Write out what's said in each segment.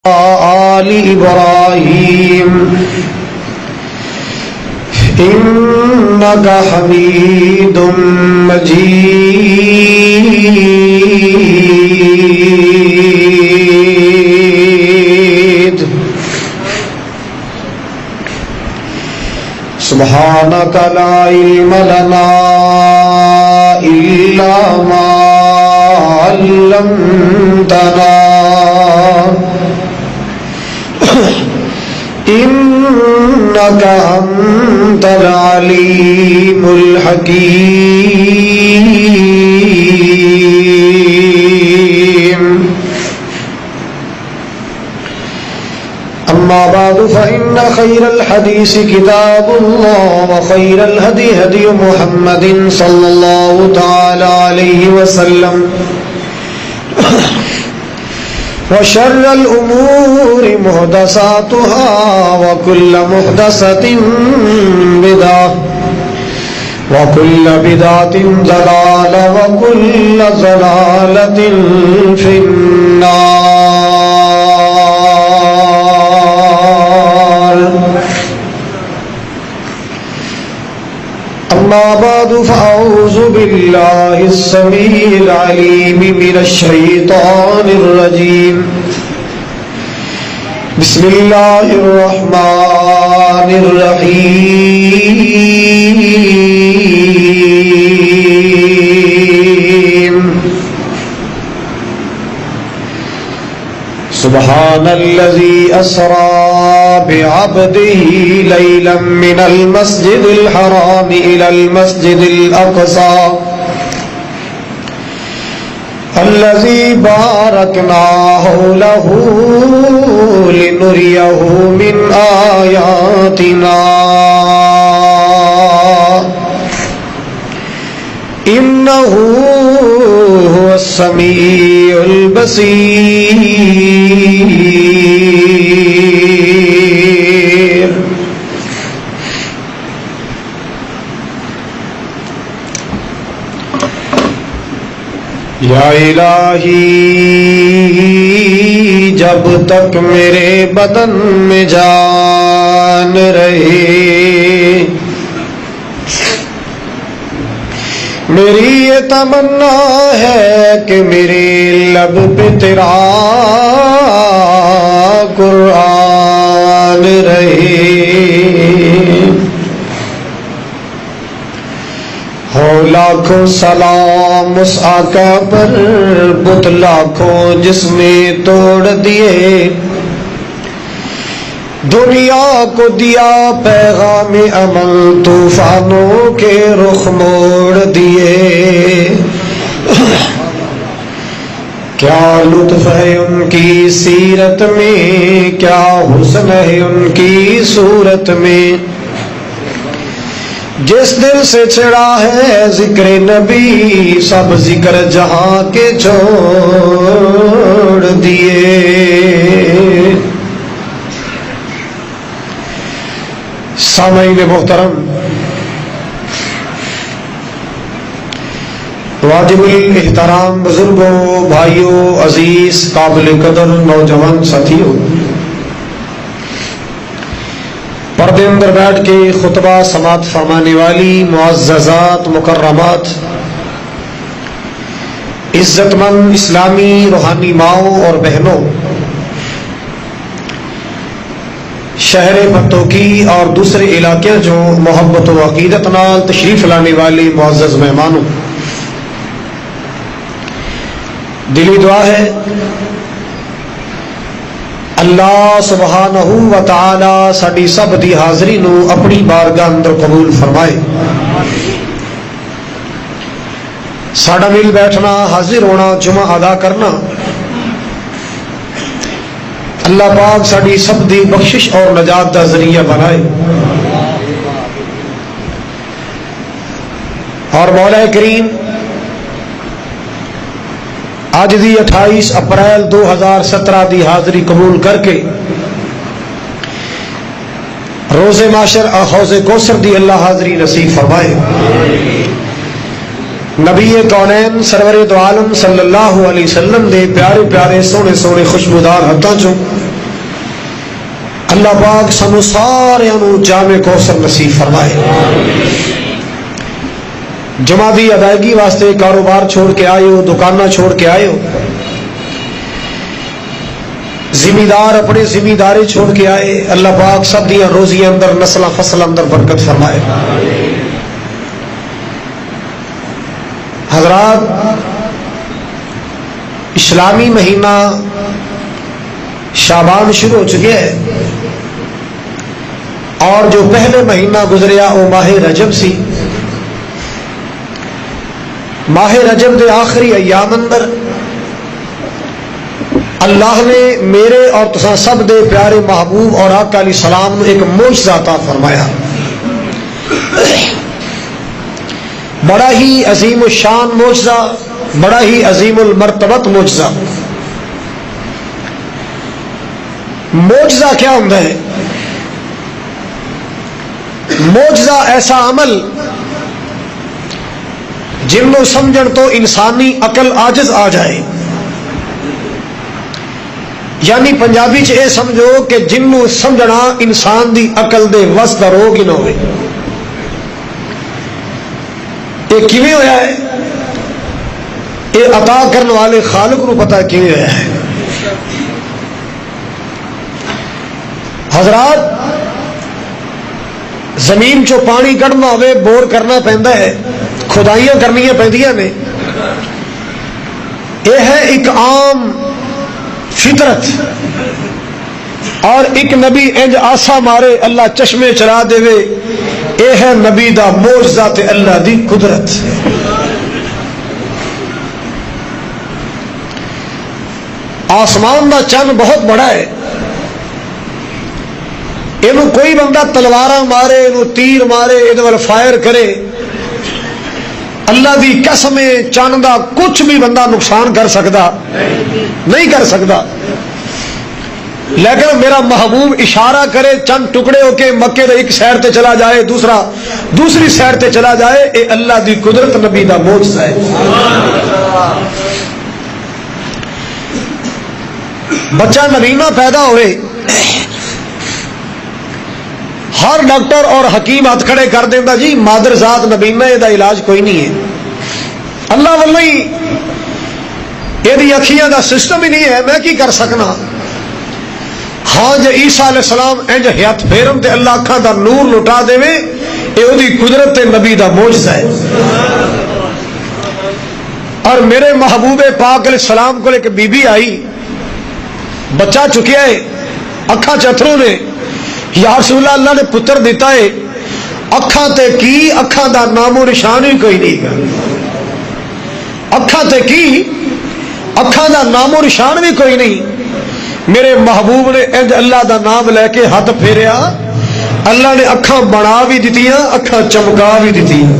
آل ابراہیم انک حمید مجید سبحانک لا علم لنا الا ما علمتنا إنك أنت العليم الحكيم أما بعد فإن خير الحديث كتاب الله وخير الهدي هدي محمد صلى الله تعالى عليه وسلم وشر الأمور محدثاتها وكل محدثة بدعة وكل بدعة ضلالة وكل ضلالة في النار. أما بعد فأعوذ بالله السميع العليم من الشيطان الرجيم. بسم الله الرحمن الرحيم. سبحان الذي أسرى بعبده ليلا من المسجد الحرام إلى المسجد الأقصى الذي باركنا حوله لنريه من آياتنا إنه هو السميع البصير. یا الہی جب تک میرے بدن میں جان رہے میری یہ تمنا ہے کہ میرے لب پہ تیرا قرآن رہے. ہو لاکھوں سلام اس آقا پر بت لاکھوں جس نے توڑ دیے دنیا کو دیا پیغام عمل طوفانوں کے رخ موڑ دیے. کیا لطف ہے ان کی سیرت میں کیا حسن ہے ان کی صورت میں جس دل سے چھڑا ہے ذکر نبی سب ذکر جہاں کے چھوڑ دیے. سامعین محترم، واجب الاحترام بزرگوں، بھائیوں، عزیز قابل قدر نوجوان ساتھیوں، پردے اندر بیٹھ کے خطبہ سماعت فرمانے والی معززات مکرمات عزت مند اسلامی روحانی ماؤں اور بہنوں، شہر پتوکی اور دوسرے علاقے جو محبت و عقیدت نال تشریف لانے والے معزز مہمانوں، دلی دعا ہے اللہ سبحانہ و تعالی ساڈی سب دی حاضری نو اپنی بارگاہ اندر قبول فرمائے. ساڈا مل بیٹھنا، حاضر ہونا، جمعہ ادا کرنا اللہ پاک ساڈی سب دی بخشش اور نجات دا ذریعہ بنائے. اور مولا کریم آج دی 28 اپریل 2017 دی حاضری قبول کر کے روز معاشر حوض کوثر دی اللہ حاضری نصیب فرمائے. نبی کونین سرور دو عالم صلی اللہ علیہ وسلم دے پیارے پیارے سونے سونے خوشبودار ہتھاں چوں اللہ پاک سانو سارے جامع کوثر نصیب فرمائے۔ جماعتی ادائیگی واسطے کاروبار چھوڑ کے آئے ہو، دکاناں چھوڑ کے آئے ہو، ذمہ دار اپنے ذمہ داری چھوڑ کے آئے، اللہ پاک سب دیا روزی اندر، نسل فصل اندر برکت فرمائے۔ حضرات، اسلامی مہینہ شعبان شروع ہو چکے ہے، اور جو پہلے مہینہ گزریا وہ ماہ رجب سی۔ ماہ رجب دے آخری ایام اندر اللہ نے میرے اور تساں سب دے پیارے محبوب اور آقا علیہ السلام نے ایک معجزہ عطا فرمایا، بڑا ہی عظیم الشان معجزہ، بڑا ہی عظیم المرتبت معجزہ۔ معجزہ کیا ہوتا ہے؟ معجزہ ایسا عمل جنوں سمجھن تو انسانی عقل عاجز آ جائے، یعنی پنجابی چ یہ سمجھو کہ جنوں سمجھنا انسان دی عقل دے وس دا روگ ہی نہ ہوئے۔ یہ کیویں ہویا ہے؟ یہ عطا کرنے والے خالق نو پتہ کیویں ہویا ہے۔ حضرات، زمین چو پانی کڈنا ہوئے بور کرنا پیندا ہے، کھدائیاں کرنیاں پیندیاں نے۔ یہ ہے ایک عام فطرت، اور ایک نبی انج آسا مارے اللہ چشمے چلا دے، یہ ہے نبی دا معجزہ تے اللہ دی قدرت۔ آسمان دا چند بہت بڑا ہے، یہ کوئی بندہ تلواراں مارے، یہ تیر مارے، یہ فائر کرے، اللہ دی قسم چند دا کچھ بھی بندہ نقصان کر سکتا نہیں کر سکتا، لیکن میرا محبوب اشارہ کرے چند ٹکڑے ہو کے مکے دے ایک سیر تے چلا جائے، دوسری سیر تے چلا جائے، اے اللہ دی قدرت نبی دا معجزہ ہے۔ بچہ نبینا پیدا ہوئے، ہر ڈاکٹر اور حکیم ہاتھ کھڑے کر دینا جی مادر ذات نبینا، یہ علاج کوئی نہیں ہے، اللہ واللہ ہی یہ اکھیاں دا سسٹم ہی نہیں ہے، میں کی کر سکنا۔ ہاں جے عیسیٰ علیہ السلام انج ہاتھ پھیرن تے اللہ اکھاں دا نور لٹا دے، یہ وہی قدرت تے نبی دا معجزہ ہے۔ اور میرے محبوب پاک علیہ السلام کو ایک بی بی آئی، بچہ چکیا ہے، اکھاں چتروں نے، یا رسول اللہ، اللہ نے پتر دیتا ہے، اکھاں تے کی اکھاں دا نام و نشان ہی کوئی نہیں گا، اکھاں تے کی اکھاں دا نام و نشان بھی کوئی نہیں۔ میرے محبوب نے انج اللہ دا نام لے کے ہاتھ پھیریا، اللہ نے اکھاں بنا بھی دتیاں، اکھاں چمکا بھی دتیاں۔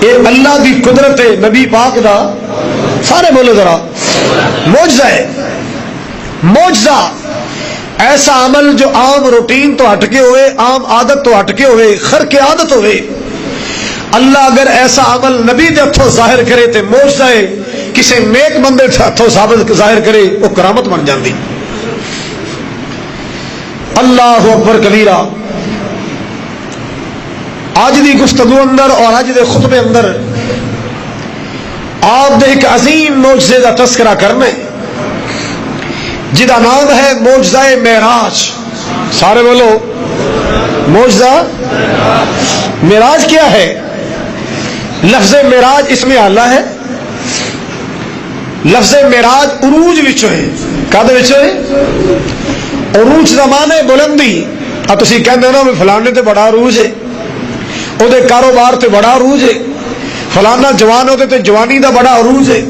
یہ اللہ دی قدرت ہے نبی پاک دا، سارے بولو ذرا، معجزہ ہے۔ معجزہ ایسا عمل جو عام روٹین تو ہٹ کے ہوئے، عام عادت تو ہٹ کے ہوئے، خرق عادت ہوئے، اللہ اگر ایسا عمل نبی دے ہتھوں ظاہر کرے تے معجزہ ہے، کسی نیک بندے ہتھوں ظاہر کرے وہ کرامت بن جاندی۔ اللہ اکبر کبیرہ۔ آج دی گفتگو اندر اور آج دے خطبے اندر آپ دے ایک عظیم معجزے دا تذکرہ کرنے، جدا نام ہے معجزہ معراج۔ سارے بولو، معجزہ معراج کیا ہے؟ لفظ معراج اس میں آلہ ہے، لفظ معراج عروج وچوں ہے، کدے وچوں ہے؟ عروج دا معنی ہے بلندی۔ اب تسی کہندے ہو نا فلانے تے بڑا عروج ہے، او دے کاروبار تے بڑا عروج ہے، فلانا جوان ہوتے تے جوانی دا بڑا عروج ہے،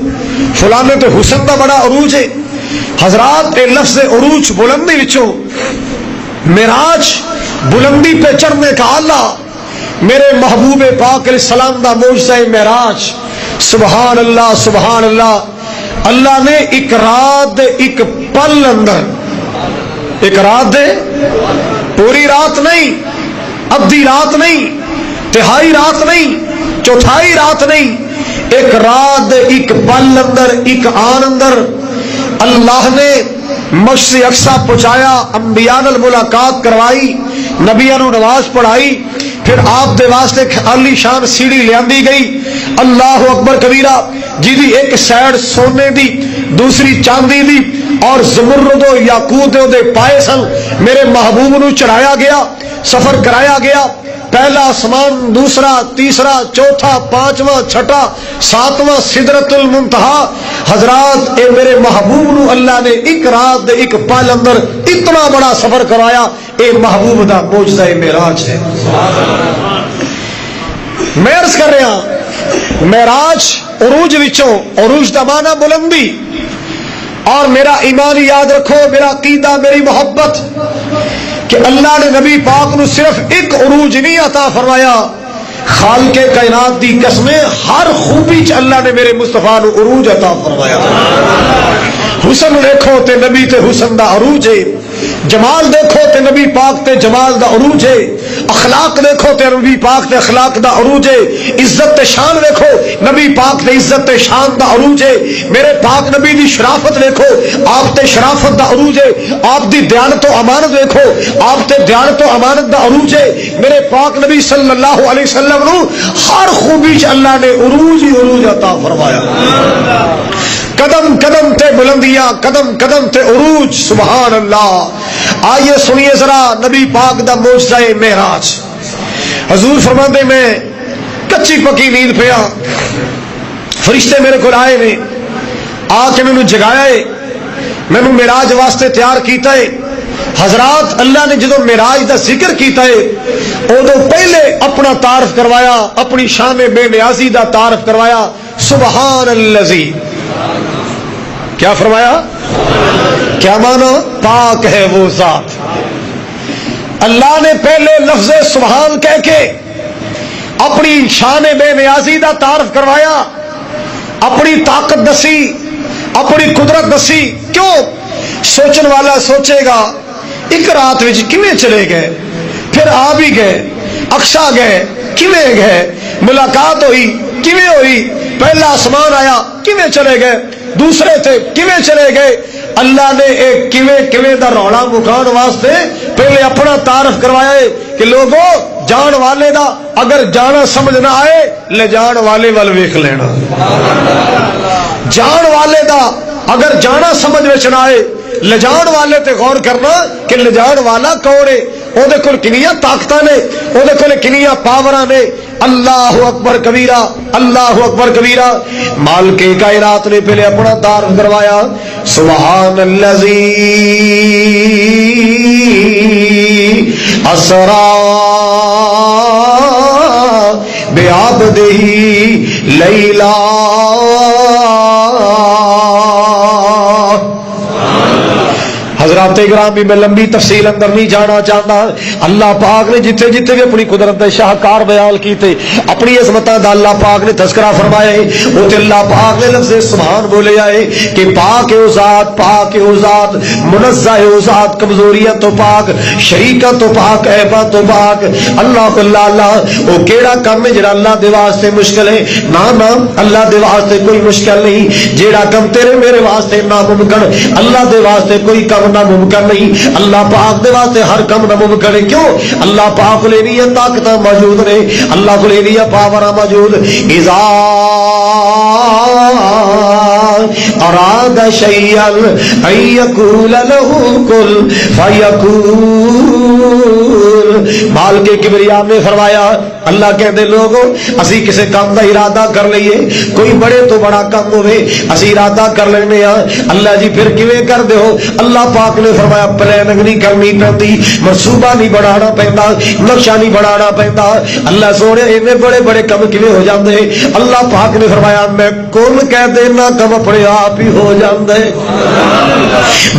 فلانے تے حسن دا بڑا عروج ہے۔ حضرات، اے لفظ عروج بلندی وچوں، معراج بلندی پہ چڑھنے کا آلہ، میرے محبوب پاک علیہ السلام دا معجزہ معراج۔ سبحان اللہ، سبحان اللہ۔ اللہ نے ایک رات دے ایک پل اندر، ایک رات دے، پوری رات نہیں، ادھی رات نہیں، تہائی رات نہیں، چوتھائی رات نہیں، ایک رات دے ایک پل اندر، ایک آن اندر اللہ نے مشرق اقصا پہنچایا، انبیاء نال ملاقات کروائی، نبیاں نو نماز پڑھائی، پھر آپ دے واسطے عالی شان سیڑھی لیاندی گئی، اللہ اکبر کبیرہ، جی ایک سائڈ سونے دی دوسری چاندی دی اور زمرد و یاقوت دے پائے سن، میرے محبوب نو چڑھایا گیا، سفر کرایا گیا، پہلا آسمان، دوسرا، تیسرا، چوتھا، پانچواں، چھٹا، ساتواں سدرۃ المنتہا۔ حضرات اے میرے محبوب نو اللہ نے ایک رات دے ایک پل اندر اتنا بڑا سفر کرایا، اے محبوب دا معجزہ معراج ہے۔ میں عرض کر رہا معراج عروج وچوں، عروج دا معنی بلندی، اور میرا ایمان یاد رکھو، میرا عقیدہ، میری محبت کہ اللہ نے نبی پاک نو صرف ایک عروج نہیں عطا فرمایا، خالق کائنات دی قسمیں ہر خوبی چ اللہ نے میرے مصطفیٰ نو عروج عطا فرمایا۔ حسن دیکھو تے نبی تے حسن دا عروج ہے، جمال دیکھو تے نبی پاک تے جمال دا عروج ہے، اخلاق دیکھو تے نبی پاک تے اخلاق دا عروج ہے، عزت تے شان دیکھو نبی پاک تے عزت تے شان دا عروج ہے، میرے پاک نبی دی شرافت دیکھو آپ تے شرافت دا عروج ہے، آپ دی دیانت و امانت دیکھو آپ تے دیانت و امانت دا عروج ہے، میرے پاک نبی صلی اللہ علیہ وسلم نو ہر خوبی چ اللہ نے عروج ہی عروج عطا فرمایا۔ قدم قدم تے بلندیاں، قدم قدم تے عروج، سبحان اللہ۔ آئیے سنیے ذرا نبی پاک دا معجزہ معراج۔ حضور فرماندے میں کچی پکی نیند پیا، فرشتے میرے کو آئے نے، آ کے مینوں جگایا ہے، مینوں معراج واسطے تیار کیتا ہے۔ حضرات اللہ نے جدو معراج دا ذکر کیتا ہے ادو پہلے اپنا تعارف کروایا، اپنی شان بے نیازی دا تعارف کروایا، سبحان الذی، کیا فرمایا؟ کیا مانا؟ پاک ہے وہ ذات۔ اللہ نے پہلے لفظ سبحان کہہ کے اپنی شان بے نیازی دا تعارف کروایا، اپنی طاقت دسی، اپنی قدرت دسی۔ کیوں؟ سوچن والا سوچے گا ایک رات وچ کیویں چلے گئے، پھر آ بھی گئے، اقصا گئے، کیویں گئے، ملاقات ہوئی کیویں ہوئی، پہلا آسمان آیا کیویں چلے گئے، دوسرے تھے کیویں چلے گئے۔ اللہ نے ایک کیویں دا رولا مکان واسطے پہلے اپنا تعارف کروایا ہے کہ لوگوں جان والے دا اگر جانا سمجھ نہ آئے لے جان والے ول ویکھ لینا، جان والے دا اگر جانا سمجھ وچ نہ آئے لجان والے تے غور کرنا کہ لجان والا کون ہے، او دے کول کنیاں طاقتاں نے، او دے کول کنیاں پاوراں نے۔ اللہ اکبر کبیرہ، اللہ اکبر کبیرہ۔ مالک کائنات نے پہلے اپنا تعارف کروایا، سبحان الذی اسرا بعبدہ لیلا۔ حضرات گرامی میں لمبی تفصیل اندر نہیں جانا چاہتا، اللہ پاک نے جتھے جتھے بھی اپنی قدرت دے شاہکار بیان کیتے، اپنی عظمتاں دا اللہ پاک نے تذکرہ فرمایا ہے، وہ تے اللہ پاک نے لفظ سبحان بولے آئے کہ پاک ہے او ذات، پاک ہے او ذات، منزہ ہے او ذات، کمزوریاں تو پاک، شریکاں تو پاک، عیباں تو پاک۔ اللہ اللہ اللہ، وہ کیڑا کام ہے جڑا اللہ دے واسطے مشکل ہے؟ نا نا، اللہ دے واسطے کوئی مشکل نہیں۔ جیڑا کام تیرے میرے واسطے ناممکن، اللہ دے واسطے کوئی کام ناممکن نہیں۔ اللہ پاک دے واسطے ہر کم ناممکن ہے۔ کیوں؟ اللہ پاک لے نہیں طاقت موجود نے، اللہ کو لے نہیں پاور موجود۔ اذا اراد شیئا ان یقول له کن فیکون۔ مالک کبریا نے فرمایا، اللہ کہتے لوگوں اسی کسی کام دا ارادہ کر لئیے، کوئی بڑے تو بڑا کام ہوئے اسی ارادہ کر لینے ہاں، اللہ جی پھر کیویں کر دے ہو؟ اللہ پاک نے فرمایا پلاننگ نہیں کرنی پہنتی، منصوبہ نہیں بنانا پہنتا، نقشہ نہیں بنانا پہنتا۔ اللہ سونے اینے بڑے بڑے کم کیویں ہو جاندے؟ اللہ پاک نے فرمایا میں کن کہہ دینا کم اپنے آپ ہی ہو جاندے،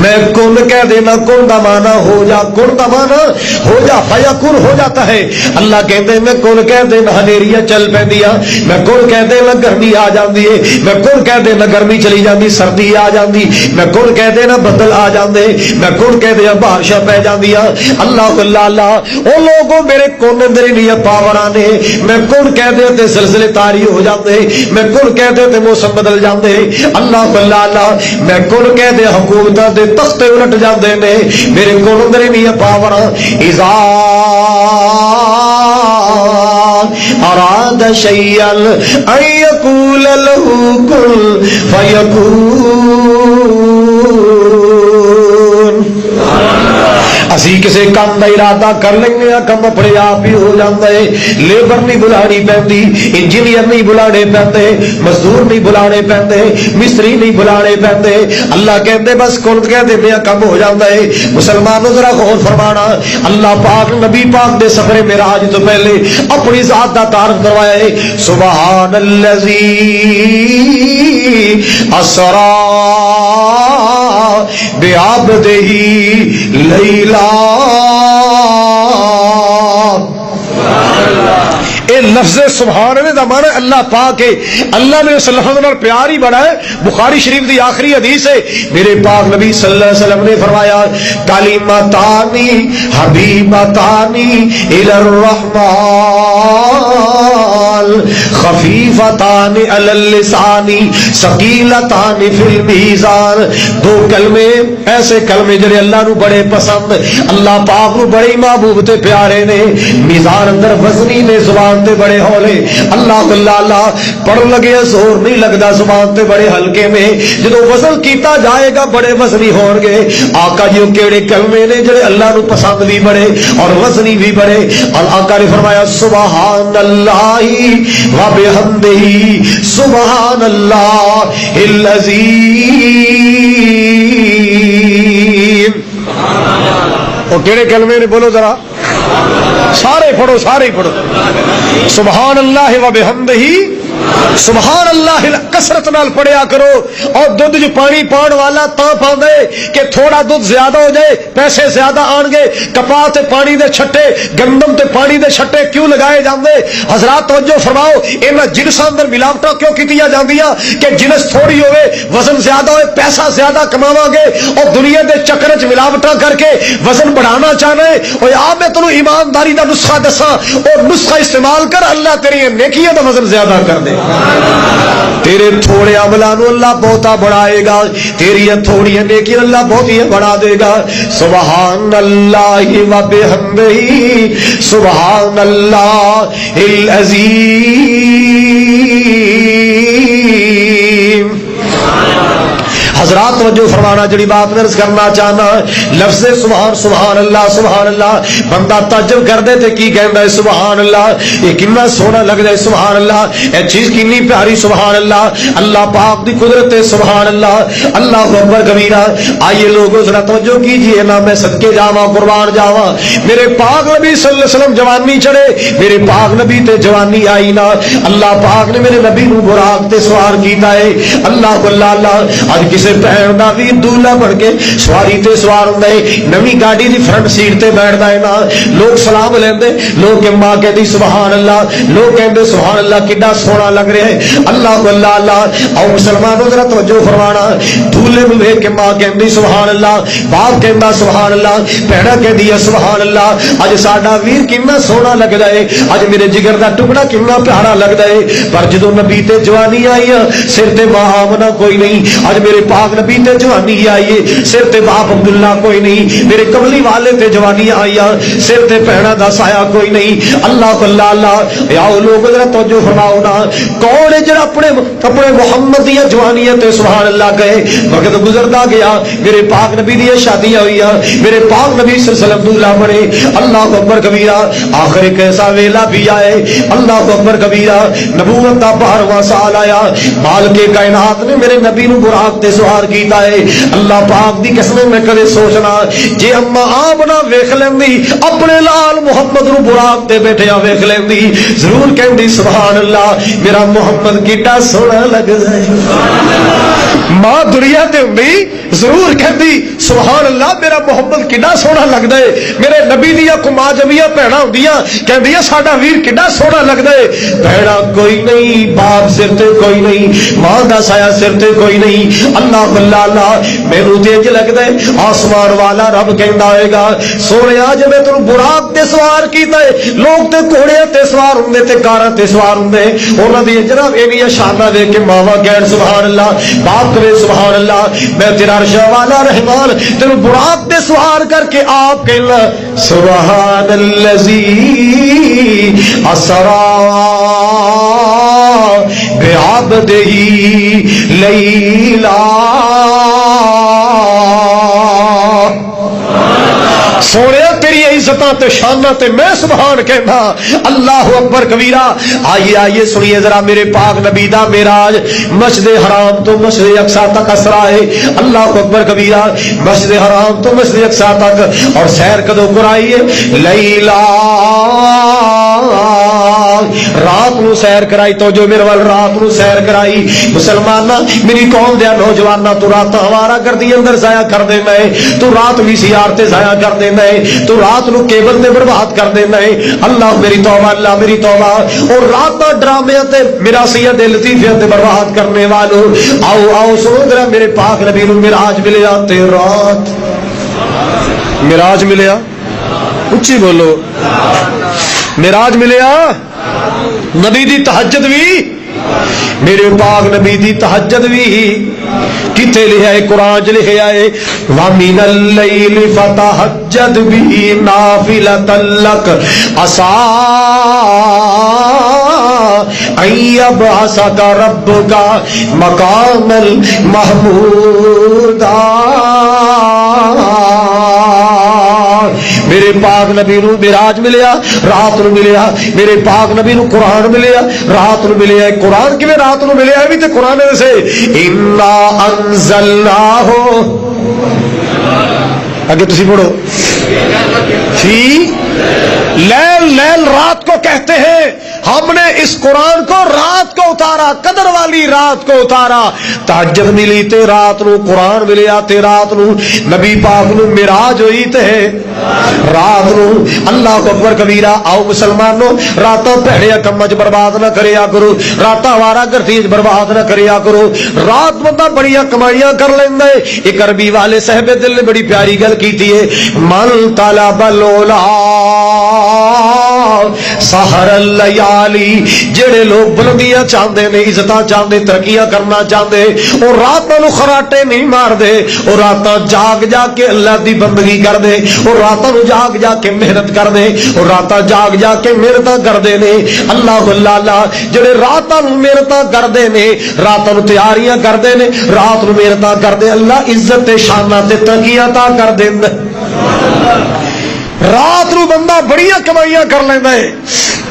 میں کن کہہ دینا کن دا مانا ہو جا۔ کن دا مانا نا ہو جا فیکون ہو جاتا ہے. اللہ کہتے میں کن کہہ دے نہ ہنیریاں چل پیندیاں, میں کن کہہ دے نہ گرمی آ جاندی ہے, میں کن کہہ دے نہ گرمی چلی جاندی سردی آ جاندی, میں کن کہہ دے نہ بدل آ جاندے, میں کن کہہ دے بارشاں پہ جاندیاں. اللہ اللہ اللہ او لوگوں میرے کون اندر نہیں پاوراں نے, میں کن کہہ دے تے زلزلے طاری ہو جاندے, میں کن کہہ دے تے موسم بدل جاندے. اللہ اللہ اللہ میں کن کہہ دے حکومتاں دے تختے الٹ جاندے نے, میرے کون اندر نہیں پاوراں. اذا اراد شيئا ان يقول له كن فيكون. اسی کسی کام کا ارادہ کر لیں گے کم اپنے آپ ہی ہو جاتا ہے. لیبر نہیں بلانی پیندی, انجینئر نہیں بلانے پیندے, مزدور نہیں بلانے پیندے, مستری نہیں بلانے پیندے. اللہ کہتے بس کن کہتے پیا کم ہو جاتا ہے. مسلمانوں ذرا غور فرمانا, اللہ پاک نبی پاک دے سفر معراج تو پہلے اپنی ذات کا تعارف کروایا ہے. سبحان الذی اسرا بعبدہ لیلا. اے لفظ سبحان اللہ دا معنی اللہ پاک ہے. اللہ نے صلی اللہ علیہ وسلم پیار ہی بڑا ہے. بخاری شریف دی آخری حدیث ہے, میرے پاک نبی صلی اللہ علیہ وسلم نے فرمایا کلمتانی حبیبتانی الی الرحمن خفیفتان علی اللسان ثقیلتان فی المیزان. دو کلمے ایسے کلمے جڑے اللہ نو بڑے پسند, اللہ پاک نو بڑے محبوب تے پیارے نے, میزان اندر وزنی نے, زبان تے بڑے ہولے. اللہ اللہ اللہ پڑھ لگے زور نہیں لگتا, زبان تے بڑے ہلکے میں. جدو وزن کیتا جائے گا بڑے وزنی ہون گے. آقا جی کیڑے کلمے نے جڑے اللہ نو پسند بھی بڑے اور وزنی بھی بڑے. اور آقا نے فرمایا سبحان اللہ و بحمدہ سبحان اللہ العظیم. وہ کیڑے کلمے نے بولو ذرا, سارے پڑھو سارے پڑھو. سبحان اللہ و بحمدہ سبحان اللہ کثرت نال پڑھیا کرو. اور دودھ جو پانی پان والا تا پاندے کہ تھوڑا دودھ زیادہ ہو جائے پیسے زیادہ آن گے. کپاہ تے پانی دے چھٹے, گندم تے پانی دے چھٹے کیوں لگائے جاندے؟ حضرات توجہ فرماؤ, انہاں جنساں اندر ملاوٹاں کیوں کیتیاں جاندیاں کہ جنس تھوڑی ہوئے وزن زیادہ ہوئے پیسہ زیادہ کماواں گے, اور دنیا دے چکر وچ ملاوٹاں کر کے وزن بڑھانا چاہنا ہے. او یار میں تینوں ایمانداری دا نسخہ دساں, اور نسخہ استعمال کر, اللہ تیری نیکیاں دا وزن زیادہ کر دے. تیرے تھوڑے عملاں نو اللہ بہتا بڑھائے گا, تیری تھوڑی نیکی اللہ بہت ہی بڑھا دے گا. سبحان اللہ و بحمدہ سبحان اللہ العظیم. حضرات توجہ فرمانا, جڑی بات درس کرنا چاہنا, لفظ سبحان سبحان اللہ بندہ تعجب کر دے تے کی کہندا ہے سبحان اللہ, یہ کتنا سونا لگدا ہے سبحان اللہ, اے چیز کتنی پیاری سبحان اللہ, اللہ پاک دی قدرت ہے سبحان اللہ, اللہ اکبر کبیرہ. آئیے لوگوں ذرا توجہ کیجئے نا, میں صدقے جاواں قربان جاواں. میرے پاک نبی صلی اللہ علیہ وسلم جوانی چڑھے, میرے پاک نبی تے جوانی آئی نا, اللہ پاک نے میرے نبی نو براق تے سوار کیتا ہے. اللہ اللہ اج کسے بہن دا وی دولہا بن کے سواری تے سوار ہوندا ہے, نویں گاڑی دی فرنٹ سیٹ تے بیٹھدا ہے نا, لوگ سلام لیندے, لوگ ماں کہندی سبحان اللہ, لوگ کہندے سبحان اللہ کڈا سونا لگ رہا ہے. اللہ اللہ اللہ او مسلمانوں ذرا توجہ فرمانا, دولہے نوں ویکھ کے ماں کہندی سبحان اللہ, باپ کہندا سبحان اللہ, بہنا کہندی ہے سبحان اللہ. اج ساڈا ویر کتنا سونا لگدا ہے, اج میرے جگر دا ٹکڑا کتنا پیارا لگدا ہے. پر جدوں نبی تے جوانی آئی سر تے ماں آمنہ کوئی نہیں, اج میرے پاک نبی تے جوانی آئی ہے سر تے باپ عبداللہ کوئی نہیں, میرے کملی والے تے جوانی آئی سر تے پہنا دا سایہ کوئی نہیں. اللہ اللہ اللہ آؤ لوگ ذرا توجہ فرماؤ نا, کون ہے جڑا اپنے محمد دی جوانیت تے سبحان اللہ کہے؟ وقت گزرتا گیا, میرے پاک نبی دی شادیاں ہوئی, میرے پاک نبی صلی اللہ علیہ وسلم دولہا بنے. اللہ اکبر کبیرہ, آخر ایک ایسا ویلا بھی آئے, اللہ اکبر کبیرہ, نبوت دا 12واں سال آیا, مالک کائنات نے میرے نبی نو براق تے سوار کیتا ہے. اللہ پاک دی قسم میں کدے سوچنا جے اما آمنہ ویکھ لیندی اپنے لال محمد نو براق تے بیٹھیا ویکھ لیندی, ضرور کہندی سبحان اللہ میرا محمد کیڈا سونا لگدا ہے. ماں دنیا تے ہوندی ضرور کہندی سبحان اللہ میرا محمد کڈا سونا لگدا ہے. میرے نبی دیا کما جمیا بھیڑاں ہوندیاں کہندیاں ساڈا ویر کڈا سونا لگدا ہے. بھیڑا کوئی نہیں، باپ سر تے کوئی نہیں، ماں دا سایہ سر تے کوئی نہیں. اللہ اللہ اللہ مینوں تے انج لگدا ہے آسمان والا رب کہندا ہوئے گا سونیا جے میں تینوں براق تے سوار کیتا ہے، لوگ تے گھوڑے تے سوار ہوندے تے کاراں تے سوار ہوندے، انہاں دی جناب ایویں شاناں ویکھ کے ماواں کہن سبحان اللہ، باپ کہے سبحان اللہ. میں تیرا عرش والا رحمان تینوں براق تے سوار کر کے آپ کہنا سبحان الذی اسرا بعبدہ لیلا. سونے تیری عزتاں تے شاناں تے میں سبحان کہنا. اللہ اکبر کبیرہ. آئیے آئیے سنیے ذرا میرے پاک نبی دا معراج مسجد حرام تو مسجد اقصی تک اسرا ہے. اللہ اکبر کبیرہ. مسجد حرام تو مسجد اقصی تک. اور سیر کدو کرائیے لیلا رات نو سیر کرائی. تو جو میرے وال رات نو سیر کرائی. مسلمانہ میری قوم دیا نوجوانہ تو رات ہمارا کر دی اندر ضائع کر دینا ہے، تو رات وی سی آر تے ضائع کر دینا ہے، تو رات نو کیبل نے برباد کر دینا ہے. اللہ میری توبہ، اللہ میری توبہ. اور رات ڈرامے تے میرا سید لطیفے تے برباد کرنے والوں آؤ آؤ سنو ذرا میرے پاک نبی نو معراج ملیا تے رات معراج ملیا. اچھی بولو معراج ملیا. نبی دی تہجد بھی میرے پاک نبی دی تہجد بھی کتے لکھا ہے قرآن لکھا ہے وَمِنَ اللَّيْلِ فَتَہجد بِهِ نَافِلَةً لَكَ عَسَىٰ أَن يَبْعَثَكَ رَبُّكَ مَقَامًا مَحْمُودًا. میرے پاک نبی نو معراج ملیا رات نو ملیا. میرے پاک نبی نو قرآن ملیا رات نو ملیا. قرآن کیویں رات نو ملیا بھی تے قرآن سے انا انزلناہ اگے تسی پڑھو فی لیل. لیل رات کو کہتے ہیں. ہم نے اس قرآن کو رات کو اتارا، قدر والی رات کو اتارا. تہجد ملی تے رات نو قرآن ملیا تے رات نو نبی پاک نو معراج ہوئی تے رات نو. اللہ اکبر کبیرہ. آؤ مسلمانوں راتاں بھڑے کماں چ برباد نہ کریا کرو، راتاں وارا گردی برباد نہ کریا کرو. رات بندہ بڑیاں کمائیاں کر لیندا ہے. ایک عربی والے صاحب دل نے بڑی پیاری گل کیتی ہے من طلب العلا سحر اللیالی. جڑے لوگ بلندیاں چاہتے ہیں، عزتاں چاہتے، ترقیاں کرنا چاہتے، اور راتاں نو خراٹے نہیں مار دے، اور راتاں جاگ جاگ کے اللہ دی بندگی کر دے، اور راتاں نو جاگ جاگ کے محنت کر دے، اور راتاں جاگ جاگ کے محنتاں کر دے نے. اللہ اللہ اللہ. جڑے راتاں نو محنتاں کر دے نے، راتاں نو تیاریاں کر دے نے، رات نو محنتاں کر دے، اللہ عزت تے شاناں تے ترقیاں تا کر دیندا. رات نو بندہ بڑیاں کمائیاں کر لینا ہے،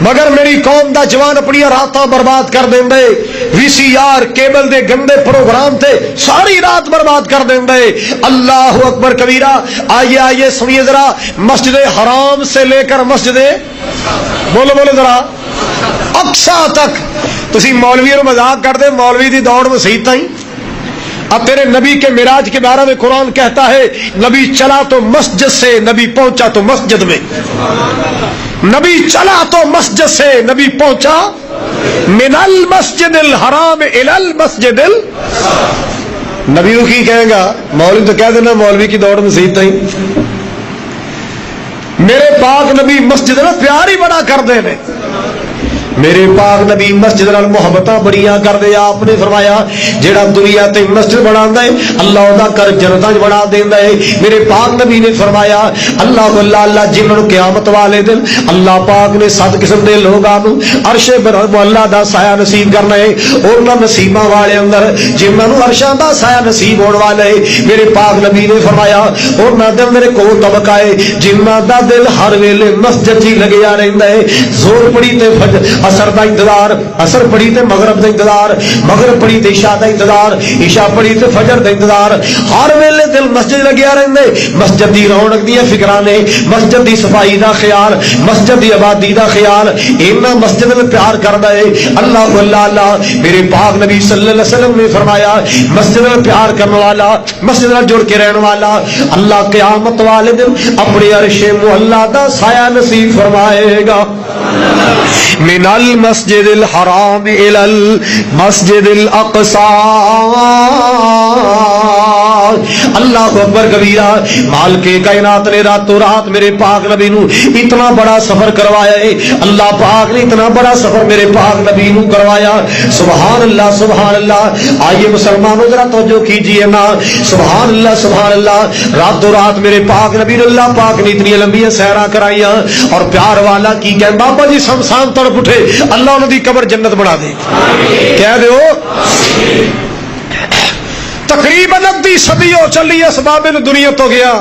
مگر میری قوم دا جوان اپنی راتاں برباد کر دیندا ہے. وی سی آر کیبل دے گندے پروگرام تے ساری رات برباد کر دیندا ہے. اللہ اکبر کبیرہ. آئیے آئیے سنیے ذرا مسجد حرام سے لے کر مسجد بولو بولو ذرا اقصی تک. تسی مولوی نو مذاق کرتے، مولوی دی دوڑ مسیح تائیں. اب تیرے نبی کے معراج کے بارے میں قرآن کہتا ہے نبی چلا تو مسجد سے، نبی پہنچا تو مسجد میں. نبی چلا تو مسجد سے، نبی پہنچا من المسجد الحرام الى المسجد نبی کو کی کہے گا؟ مولوی تو کہہ دینا مولوی کی دوڑ مسیح تائیں. میرے پاک نبی مسجد نہ پیار ہی بڑا کر دے نے. میرے پاک نبی مسجد نال محبتاں بڑیاں کر دے. آپ نے فرمایا جیڑا دنیا تے مسجد بناوندا ہے اللہ دا گھر جنتاں وچ بنا دیندا ہے. میرے پاک نبی نے فرمایا اللہ اللہ اللہ جنہاں نوں قیامت والے دن اللہ پاک نے 7 قسم دے لوگاں نوں عرش اللہ دا سایہ نصیب کرنا ہے. انہاں نصیباں والے اندر جنہاں نوں عرشاں دا سایہ نصیب ہون والا ہے، میرے پاک نبی نے فرمایا انہاں دے میرے کو طبقہ ہے جنہاں دا دل ہر ویلے مسجد ہی لگیا رہندا ہے. زور پڑی تے اثر دا انتظار، اثر پڑھی تے مغرب دا انتظار، مغرب پڑھی تے عشاء دا انتظار، عشاء پڑھی تے فجر دا انتظار. ہر ویلے دل مسجد لگیا رہندے، مسجد دی رونق دیاں فکراں نے، مسجد دی صفائی دا خیال، مسجد دی آبادی دا خیال. اینا مسجد میں پیار کردا ہے. اللہ اللہ اللہ میرے پاک نبی صلی اللہ علیہ وسلم نے فرمایا مسجد میں پیار کرنے والا، مسجد میں جڑ کے رہنے والا، اللہ قیامت والے دن اپنے عرش معلا دا سایہ نصیب فرمائے گا. من المسجد الحرام الى المسجد الاقصى. اللہ اکبر کبیرہ. مالک کائنات نے راتوں رات میرے پاک نبی نو اتنا بڑا سفر کروایا ہے. اللہ پاک نے اتنا بڑا سفر میرے پاک نبی نو کروایا. سبحان اللہ سبحان اللہ. آئیے مسلمانوں ذرا توجہ کیجیے نا. سبحان اللہ سبحان اللہ. راتوں رات میرے پاک نبی نے اللہ پاک نے اتنی لمبی سیرا کرائیاں. اور پیار والا کی کہ بابا جی شمشان تڑپ اٹھے اللہ انہوں دی قبر جنت بنا دے. کہہ دو تقریباً ادھی صدی ہو چلی اس بابے نے دنیا تو گیا.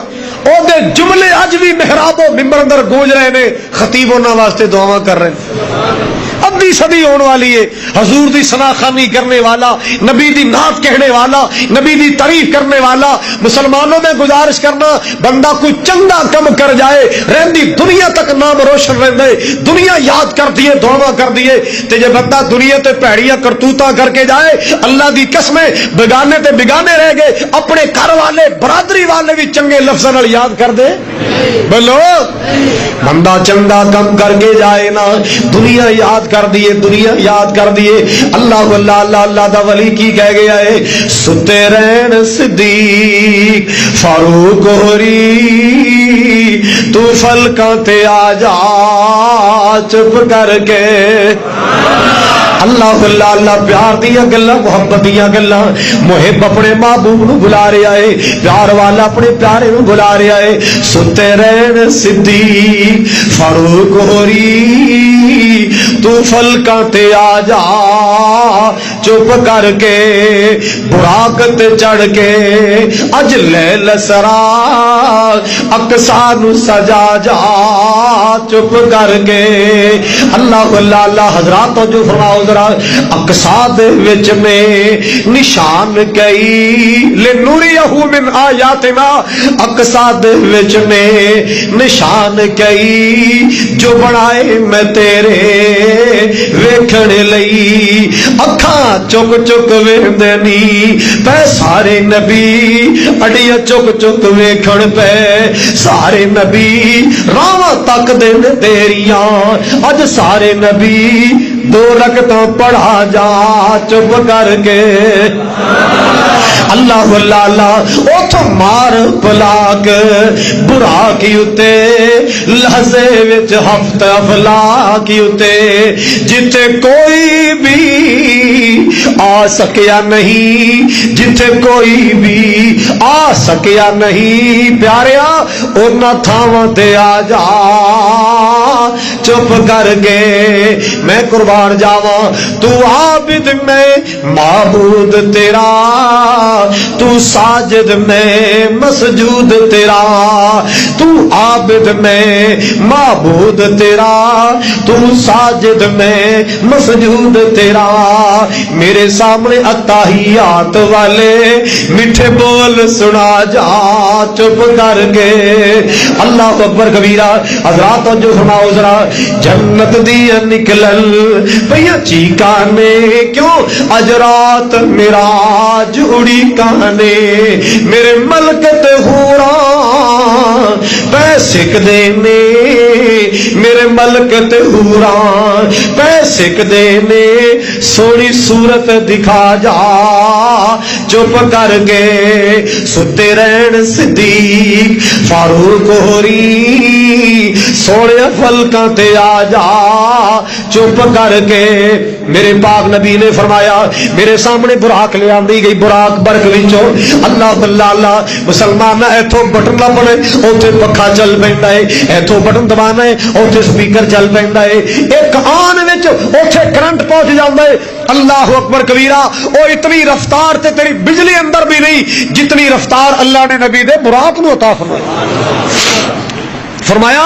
او دے جملے اج بھی محراب و ممبر اندر گونج رہے نے. خطیب انہاں واسطے دعاواں کر رہے ہیں. ادھی صدی ہونے والی ہے. حضور دی ثناخوانی کرنے والا، نبی دی نعت کہنے والا، نبی دی تعریف کرنے والا. مسلمانوں میں گزارش کرنا بندہ کوئی چنگا کم کر جائے رہندی دنیا تک نام روشن رہندے، دنیا یاد کر دیے دعاواں کر دیے. تے جے بندہ دنیا تے پیڑیاں کرتوتاں کر کے جائے اللہ دی قسمیں بیگانے تے بیگانے رہ گئے. اپنے گھر والے برادری والے بھی چنگے لفظاں نال یاد کر دے. بولو بندہ چنگا کم کر کے جائے نا دنیا یاد کر دیے، دنیا یاد کر دیے. اللہ اللہ اللہ اللہ دا ولی کی کہہ گیا ہے ستے رہن صدیق فاروق ہوری تو فلکاں تے آ جا چپ کر کے. اللہ اللہ اللہ. پیار دیا گلا، محبت دیا گلا. محب اپنے محبوب نو بلا رہا ہے، پیار والا اپنے پیارے نو بلا رہا ہے. ستے رہن صدیق فاروق ہوری تو فلکاں تے آ جا چپ کر کے. براق تے چڑھ کے اج لیل سرا اقصا نو سجا جا چپ کر کے. اللہ اللہ اللہ. حضرات جو فرماؤ ذرا اقصا دے وچ میں نشان کئی لنوریہ من آیاتنا. اقصا دے وچ میں نشان کئی جو بنائے میں تیرے ویکھن لئی. اکھاں چک چک ویندے نی پے سارے نبی، اڈیاں چک چک ویکھن پے سارے نبی. راواں تک دے نے تیریاں اج سارے نبی. دو رکعتاں پڑھا جا چپ کر کے. اللہ اللہ اللہ. اوتھوں مار پلاک برا کی اتے لحظے وچ ہفت افلا کی اتے جتھے کوئی بھی آ سکیا نہیں، جتھے کوئی بھی آ سکیا نہیں. پیاریا اونا تھاواں تے آ جا چپ کر کے. میں قربان جاواں تو عابد میں معبود تیرا، تو ساجد میں مسجود تیرا. تو عابد میں معبود تیرا، تو ساجد میں مسجود تیرا. میرے سامنے اتحیات والے میٹھے بول سنا جا چپ کر کے. اللہ اکبر کبیرہ. حضرات جو فرماؤ ذرا جنت دیا نکلل پیا چیکانے کیوں اجرات میرا جوڑی کانے. میرے ملک تے ہورا پیسے دینے، میرے ملک تے ہورا پیسے دینے. سونی صورت دکھا جا چپ کر کے. ستے رہن صدیق فاروق ہوری سونے فلکاں تے آ جا چپ کر کے. میرے پاک نبی نے فرمایا میرے سامنے براق لے آندی گئی. براق برق وچوں اللہ اللہ اللہ. مسلمان ایتھوں بٹن لبنے اوتھے پکھا چل پیندا ہے، ایتھوں بٹن دبانا ہے اوتھے سپیکر چل پیندا ہے. ایک آن وچ اوتھے کرنٹ پہنچ جاندا ہے. اللہ اکبر کبیرہ. او اتنی رفتار تے تیری بجلی اندر بھی نہیں جتنی رفتار اللہ نے نبی دے براق نو عطا فرمائی. فرمایا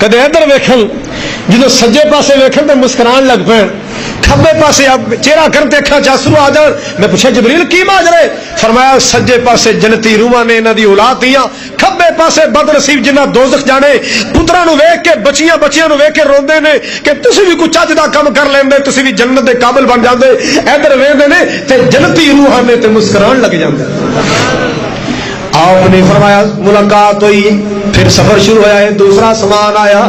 کدے ادھر ویکھن جدو سجے پاسے ویکھن تو مسکران لگ پین کھبے پاسے چہرہ کرتے اکھاں چاسرو آ جان میں پوچھا جبریل کی ماجرے فرمایا سجے پاسے جنتی روحاں نے انہاں دی اولاد دیاں کھبے پاسے بد نصیب جنہ دوزخ جانے پتراں نو ویکھ کے بچیاں نو ویکھ کے روندے نے کہ تسی بھی کچھ چج دا کم کر لیندے تسی بھی جنت دے قابل بن جاندے ادھر ویندے نے تے جنتی روحاں نے تے مسکران لگ جاندے آپ نے فرمایا ملاقات ہوئی پھر سفر شروع ہوا ہے دوسرا آسمان آیا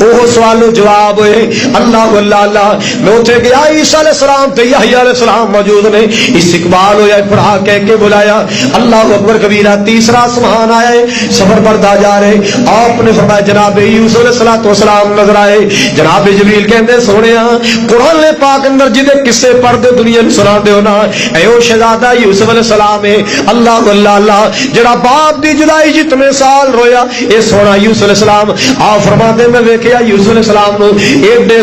وہ سوال و جواب ہوئے اللہ اللہ اللہ میں اتنے گیا عیسیٰ علیہ السلام تے یحییٰ علیہ السلام موجود نے استقبال ہویا پڑھا کہہ کے بلایا اللہ اکبر کبیرہ تیسرا آسمان آیا ہے سفر بڑھتا جا رہے آپ نے فرمایا جناب یوسف علیہ السلام نظر آئے جناب جبریل کہندے سونے قرآن پاک اندر جدے قصے پڑھ دے دنیا نوں سنا دے ہونا اے او شہزادہ یوسف علیہ السلام ہے اللہ اللہ اللہ جڑا باپ دی جدائی جتنے سال رویا اے سونا یوسف علیہ السلام آپ فرماتے میں ویکھیا یوسف علیہ السلام نو ایڈے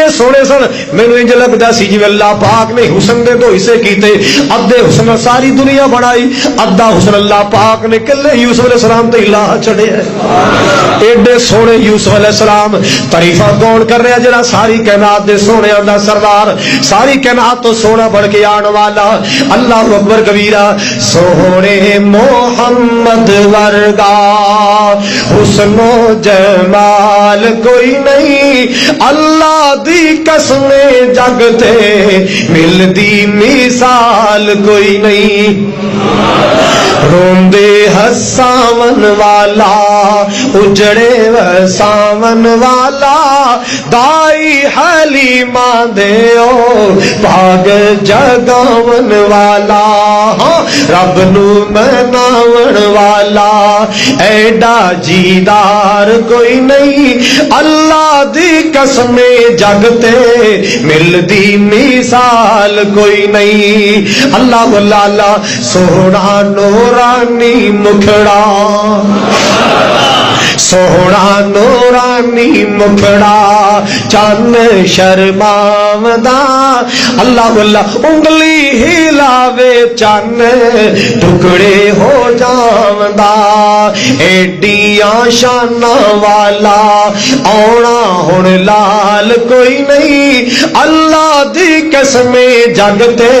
سونے سن مینوں انج لگدا سی جویں اللہ پاک نے حسن دے دو حصے کیتے ادھے حسن ساری دنیا بنائی ادھا حسن اللہ پاک نے کلے یوسف علیہ السلام تے اللہ چھڑے ایڈے سونے یوسف علیہ السلام تعریفاں کون کر رہا جڑا ساری کائنات دے سونیاں دا سردار ساری کائنات تو سونا بڑھ کے آن والا اللہ اکبر کبیرہ سونے محمد ورگا حسن و جمال کوئی نہیں اللہ دی قسم جگ تے ملدی مثال کوئی نہیں روندے ہساون والا اجڑے وساون والا دائی حلیمہ دیو پاگ جگاون والا رب نو مناون والا ایڈا جیدار کوئی نہیں اللہ دی قسم جگ تے ملدی مثال کوئی نہیں اللہ اللہ اللہ سونا نورانی مکھڑا سونا نورانی مکھڑا چن شرماوندا اللہ اللہ انگلی ہلاوے چن ٹکڑے ہو جاوندا ایڈیاں شاناں والا آونا ہن لال کوئی نہیں اللہ دی قسم جگ تے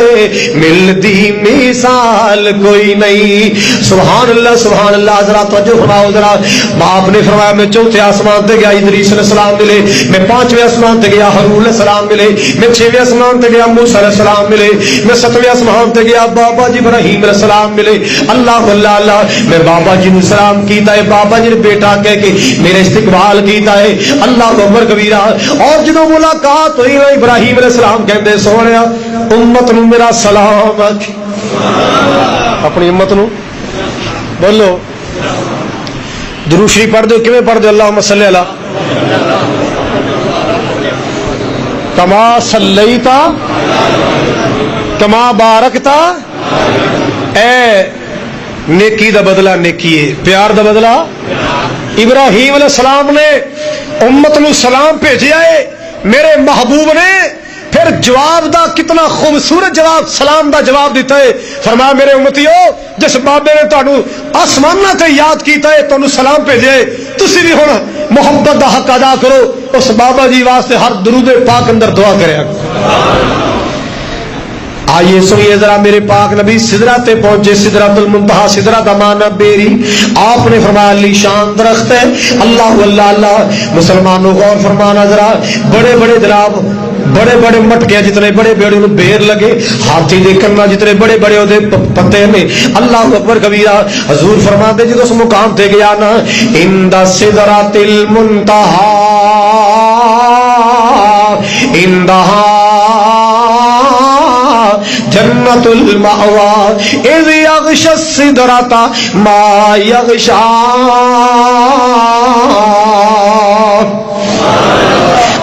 ملدی مثال کوئی نہیں سبحان اللہ ذرا توجہ فرماؤ ذرا باپ نے فرمایا میں چوتھے آسمان تے گیا ادریس علیہ السلام ملے میں پانچویں آسمان تے گیا ہارون علیہ السلام ملے میں چھویں آسمان تے گیا موسیٰ علیہ السلام ملے میں ستویں آسمان تے گیا بابا جی ابراہیم علیہ السلام ملے اللہ اللہ اللہ میں بابا جی نے سلام کیتا ہے بابا جی نے بیٹا کہہ کے میرے استقبال کیتا ہے اللہ اکبر کبیرہ اور جدوں ملاقات ہوئی ابراہیم علیہ السلام کہندے سونیا امت نو میرا سلام اپنی امت نو بولو درود شریف پڑھ دو کیویں پڑھ دو اللہم صلی علی کما صلیتا کما بارکتا اے نیکی دا بدلہ نیکی ہے پیار دا بدلہ ابراہیم علیہ السلام نے امت نو سلام بھیجیا ہے میرے محبوب نے پھر جواب دا کتنا خوبصورت جواب سلام دا جواب دیتا ہے فرمایا میرے امتیو جس بابے نے تانوں آسماناں تے یاد کیتا ہے تانوں سلام بھیجے تسی بھی ہن محبت دا حق ادا کرو اس بابا جی واسطے ہر درود پاک اندر دعا کریا آئیے سنیے ذرا میرے پاک نبی سدرہ تے پہنچے سدرۃ المنتہا سدرہ دا معنی بیری آپ نے فرمایا علی شان درخت ہے اللہ اللہ اللہ مسلمانوں غور فرمانا ذرا بڑے بڑے جناب بڑے بڑے مٹکے جتنے بڑے بڑے انہوں بیر لگے ہاتھی دے کرنا جتنے بڑے بڑے وہ پتے میں اللہ اکبر کبیرہ حضور فرماتے جدو اس مقام تے گیا نا عند سدرۃ المنتہا عندہا جنت المأوى اذ یغشی السدرۃ ما یغشی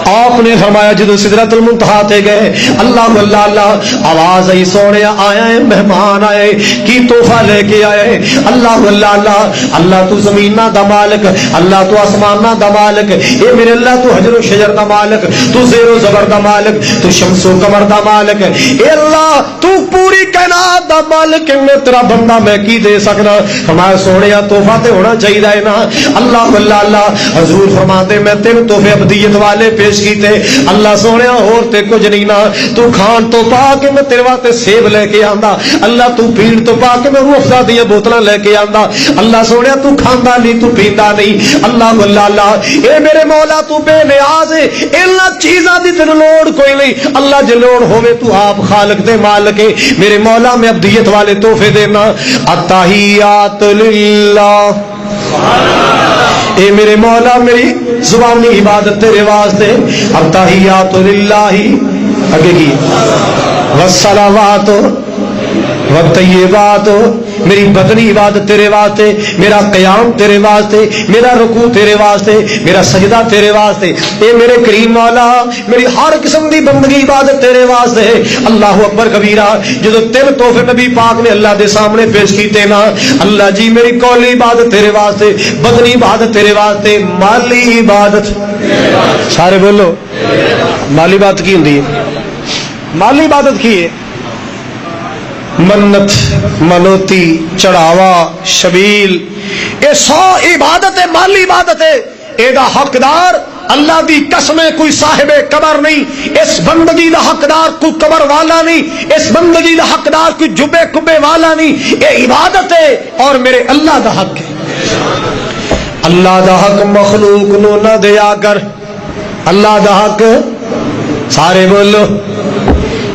آپ آپ نے فرمایا جدو سدرۃ المنتہا تے گئے اللہ اللہ اللہ آواز آئی سونے آیا ہے مہمان آئے کی تحفہ لے کے آئے اللہ اللہ اللہ اللہ تو زمینہ دا مالک اللہ تو آسمانہ دا مالک اے میرے اللہ تو حجر و شجر دا مالک تو زیر و زبر دا مالک تو شمس و قمر دا مالک اے اللہ تو پوری کائنات دا مالک میں تیرا بندہ میں کی دے سکنا فرمایا سونے تحفہ تے ہونا چاہیے نا اللہ اللہ اللہ حضور فرماتے میں تین تحفے ابدیت والے پیش کیتے اللہ سونے اور تے کچھ نہیں نا تو کھان تو پا کے میں تیرے واسطے سیب لے کے آندا اللہ تو پین تو پا کے میں روح افزا دی بوتلاں لے کے آندا اللہ سونے تو کھاندا نہیں تو پیندا نہیں اللہ اللہ اللہ اے میرے مولا تو بے نیاز ہے انہاں چیزاں دی تینوں لوڑ کوئی نہیں اللہ جے لوڑ ہوے تو آپ خالق دے مالک ہے میرے مولا میں ابدیت والے تحفے دینا التحیات للہ اے میرے مولا میری زبانی عبادت تیرے واسطے التحیات للہ آگے کی والصلوات والطیبات میری بدنی عبادت تیرے واسطے میرا قیام تیرے واسطے میرا رکوع تیرے واسطے میرا سجدہ تیرے واسطے اے میرے کریم مولا میری ہر قسم دی بندگی عبادت تیرے واسطے اللہ اکبر کبیرہ جدو تین تحفے نبی پاک نے اللہ دے سامنے پیش کیتے نا اللہ جی میری قولی عبادت تیرے واسطے بدنی عبادت تیرے واسطے مالی عبادت سارے بولو مالی عبادت کی ہوندی ہے مالی عبادت کی ہے منت منوتی چڑھاوا شبیل یہ سو عبادت ہے مالی عبادت ہے اے دا حقدار اللہ دی قسم کوئی صاحب قبر نہیں اس بندگی دا حقدار کوئی قبر والا نہیں اس بندگی دا حقدار کوئی جبے کبے والا نہیں یہ عبادت ہے اور میرے اللہ دا حق ہے اللہ دا حق مخلوق نو نہ دیا کر اللہ دا حق سارے بولو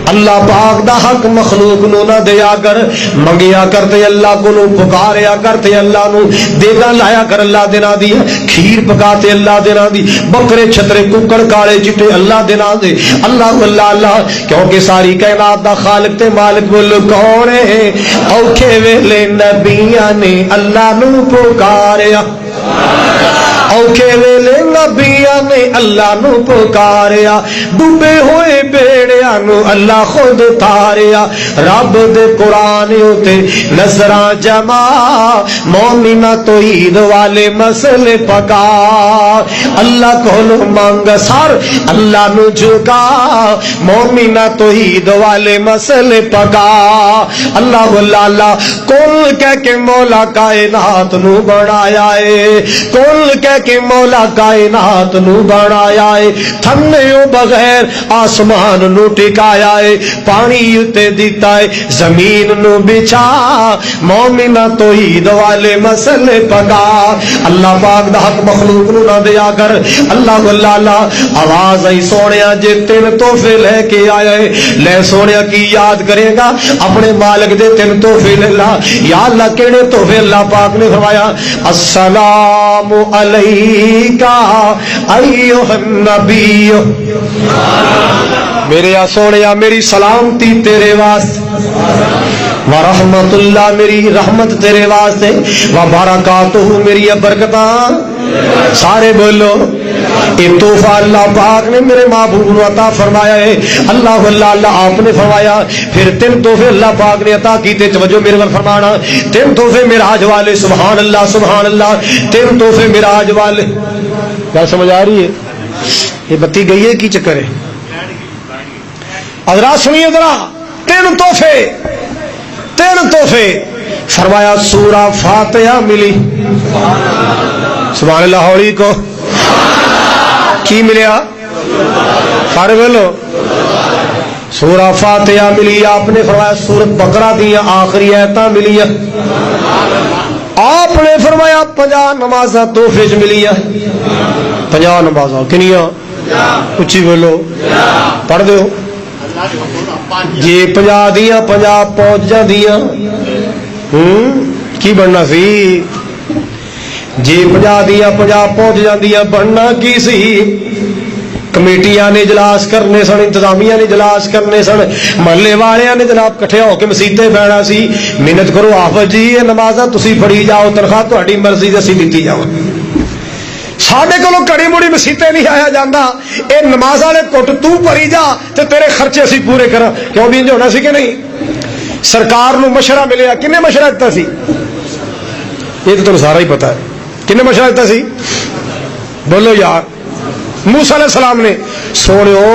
اللہ پاک دا حق مخلوق نو نہ دیا کر منگیا کرتے اللہ کو نو پکاریا کرتے اللہ نو دیگا لایا کر اللہ دینا دی کھیر پکاتے اللہ دینا دی بکرے چھترے ککڑ کالے چٹے اللہ دینا دے اللہ اللہ اللہ کیونکہ ساری کائنات دا خالق تے مالک بولو کون ہے اوکھے ویلے نبیاں نے اللہ نو پکاریا اوکھے ویلے نبیاں نے اللہ نو پکاریا ڈوبے ہوئے بیڑیاں نو اللہ خود تاریا رب دے قرآن اتے نظراں جما مومنہ توحید والے مسئلے پکا اللہ کولو مانگ سر اللہ نو جھکا مومنہ توحید والے مسئلے پکا اللہ اللہ اللہ کل کہہ کے مولا کائنات نو بنایا ہے کل کہہ کہ مولا کائنات نو بنایا ہے تھمیوں بغیر آسمان نو ٹکایا ہے پانی اتے دیتا ہے زمین نو بچھا مومنہ توحید والے مسئلے پکا اللہ پاک دا حق مخلوق نو نہ دیا کر اللہ اللہ اللہ آواز آئی سونیا جے تین تحفے لے کے آیا ہے لے سونیا کی یاد کرے گا اپنے مالک دے تین تحفے لے لا یا اللہ کیڑے تحفے اللہ پاک نے فرمایا السلام علیکہ ایھا النبی میرے سونیا میری سلامتی تیرے واسطے ورحمت اللہ میری رحمت تیرے واسطے وبرکاتہ میری برکتاں سارے بولو یہ تحفہ اللہ پاک نے میرے محبوب نے عطا فرمایا ہے اللہ اللہ اللہ آپ نے فرمایا پھر تین تحفے اللہ پاک نے عطا کیتے توجہ میرے ور فرمانا تین تحفے معراج والے سبحان اللہ تین تحفے معراج والے کیا سمجھ آ رہی ہے یہ بتی گئی ہے کی چکر ہے حضرات سنیے ذرا تین تحفے فرمایا سورہ فاتحہ ملی سبحان اللہ ہولی کو کی ملیا سارے بولو سورہ فاتحہ ملی آپ نے فرمایا سورۃ بقرہ دیا آخری آیتاں ملی آپ نے فرمایا 50 نمازاں تحفے چ ملی 50 نمازاں کنیاں اچھی بولو پڑھ دو جی 50 دیاں 50 پہنچ جاندیاں کی بننا سی جی 50 دیاں 50 پہنچ جاندیاں بننا کی سی کمیٹیاں نے اجلاس کرنے سن انتظامیہ نے اجلاس کرنے سن محلے والے نے جناب کٹھے ہو کے مسیطے بہنا سی محنت کرو حافظ جی یہ نمازاں تسی پڑھی جاؤ تنخواہ تہاڈی مرضی تے اسی دتی جاؤ ساڈے کولوں گھڑی مڑی مسیتے نہیں آیا جاتا، یہ نماز والے کٹ تو بھری جا تے تیرے خرچے اسی پورے کرا، کیوں بھی انج ہونا سی کہ نہیں؟ سرکار نو مشورہ ملیا، کنے مشورہ دیتا سی؟ یہ تو تمہیں سارا ہی پتا ہے، کنے مشورہ دیتا سی؟ بولو یار، موسیٰ علیہ السلام نے، سونیو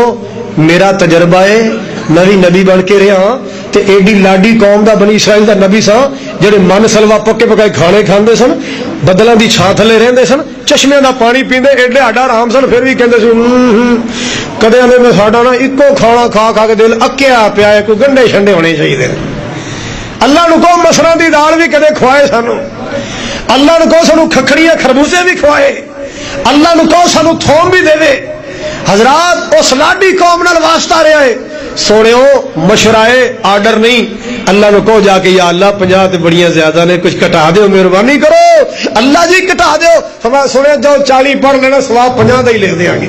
میرا تجربہ ہے، میں بھی نبی بن کے رہا تے ایڈی لاڈی قوم دا بنی اسرائیل دا نبی سا جڑے من سلوا پکے پکائے کھانے کھاندے سن، بدلاں دی چھاں تھلے رہندے سن، چشمیاں دا پانی پیندے، ایڈے ہڈا آرام سن، پھر بھی کہندے سن کدے آندے میں ساڈا نا اکو کھانا کھا کھا کے دل اکیا پیا ہے، کوئی گنڈے شنڈے ہونے چاہیے۔ اللہ نو کو مسراں دی دال بھی کدے کھوائے سانو، اللہ نو کو سانو کھکھڑیاں خربوزے بھی کھوائے، اللہ نو کو سانو تھوم بھی دے۔ حضرات اس لاڈی قوم نال واسطہ رہا ہے، سونےو مشورہ آرڈر نہیں، اللہ نو کہو جا کے یا اللہ 50 تے بڑیاں زیادہ نے، کچھ کٹا دیو، مہربانی کرو اللہ جی کٹا دیو۔ فرمایا سنیا جاؤ 40 پڑھ لینا، ثواب 50 دا ہی لکھ دیاں گے۔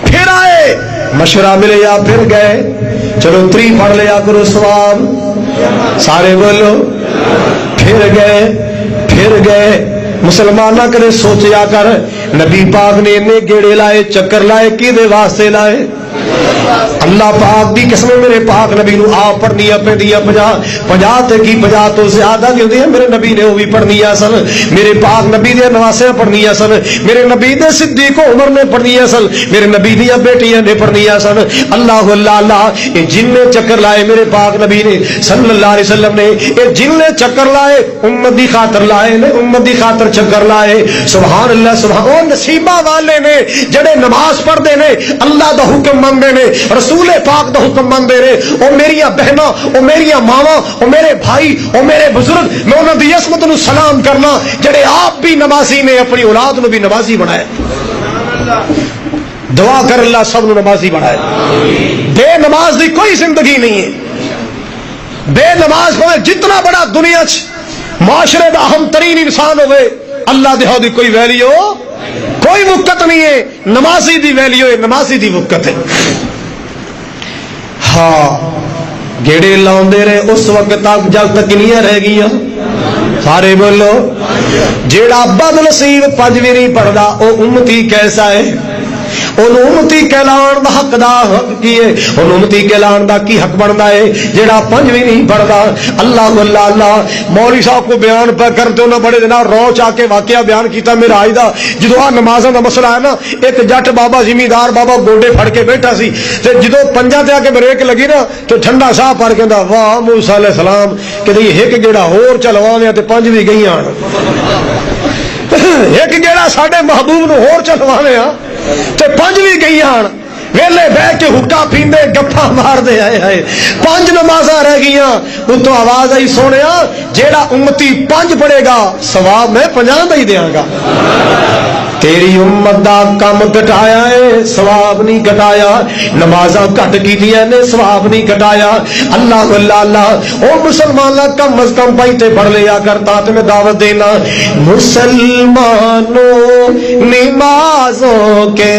پھر آئے مشورہ ملے یا پھر گئے، چلو 3 پڑھ لیا کرو ثواب، سارے بولو پھر گئے۔ مسلمان نہ کرے سوچیا کر، نبی پاک نے انہیں گیڑے لائے، چکر لائے، کیدے واسطے لائے؟ اللہ پاک دی قسم، میرے پاک نبی نو آپ پڑھنیاں پیندیاں 50 تے کی 50 تو زیادہ دی ہوندی ہے، میرے نبی نے وہ بھی پڑھنیاں سن، میرے پاک نبی دے نواسیاں پڑھنیاں سن، میرے نبی دے صدیق عمر نے پڑھنیاں سن، میرے نبی دیاں بیٹیاں نے پڑھنیاں سن۔ اللہ اللہ اللہ، یہ جن نے چکر لائے میرے پاک نبی نے صلی اللہ علیہ وسلم نے، یہ جن نے چکر لائے امت دی خاطر لائے نے، امت دی خاطر چکر لائے۔ سبحان اللہ سبحان، او نصیبہ والے نے جڑے نماز پڑھدے نے، اللہ دا حکم مندے نے، رسول پاک دا حکم مندے نے، او میریاں بہناں، او میریاں ماواں، او میرے بھائی، او میرے بزرگ، میں انہاں دی عصمت نو سلام کرنا جڑے آپ بھی نمازی نے، اپنی اولاد نو بھی نمازی بنائے۔ دعا کر اللہ سب نو نمازی بنائے۔ بے نماز دی کوئی زندگی نہیں ہے، بے نماز ہوئے جتنا بڑا دنیا چ معاشرے دا اہم ترین انسان ہوئے، اللہ دے ہاں دی کوئی ویلیو کوئی وقت نہیں ہے، نمازی دی ویلیو ہے، نمازی دی وقت ہے۔ ہاں گیڑے لاؤندے رہے اس وقت تک جب تک کنیاں رہ گیا، سارے بولو، جیڑا بد نصیب 5 بھی نہیں پڑھدا او امتی کیسا ہے؟ ان امتی کہلان دا حق دا حق کی ہے، ان امتی کہلان دا کی حق بندا ہے جیڑا 5 بھی نہیں پڑھدا۔ اللہ اللہ اللہ، مولوی صاحب کو بیان پہ کرتے انہوں بڑے دن رو چاہ کے واقعہ بیان کیتا میرا آئی دا، جدو آ نمازاں دا مسئلہ ہے نا، ایک جٹ بابا زمیندار بابا گوڈے پھڑ کے بیٹھا سی، تے جدو پنجاں تے آ کے بریک لگی نا تو ٹھنڈا ساہ پڑ کے واہ موسیٰ علیہ السلام کہ ایک گیڑا ہور چلواویں تے 5 بھی گئیاں، ایک گیڑا ساڈے محبوب نو ہور چلواویں تے 5 بھی گئیاں، ویلے بہ کے حکا پیندے گپا مار دے آئے آئے 5 نمازاں رہ گئیاں۔ اتوں آواز آئی سونیا جیڑا امتی 5 پڑھے گا ثواب میں 50 دا ہی دیاں گا۔ تیری امت دا کم گھٹایا ہے ثواب نہیں گھٹایا، نمازاں گھٹ کیتیاں نے ثواب نہیں گھٹایا۔ اللہ اللہ اللہ، او مسلمان کم از کم پائتے پڑھ لیا کرتا تے میں دعوت دینا، مسلمانوں نمازوں کے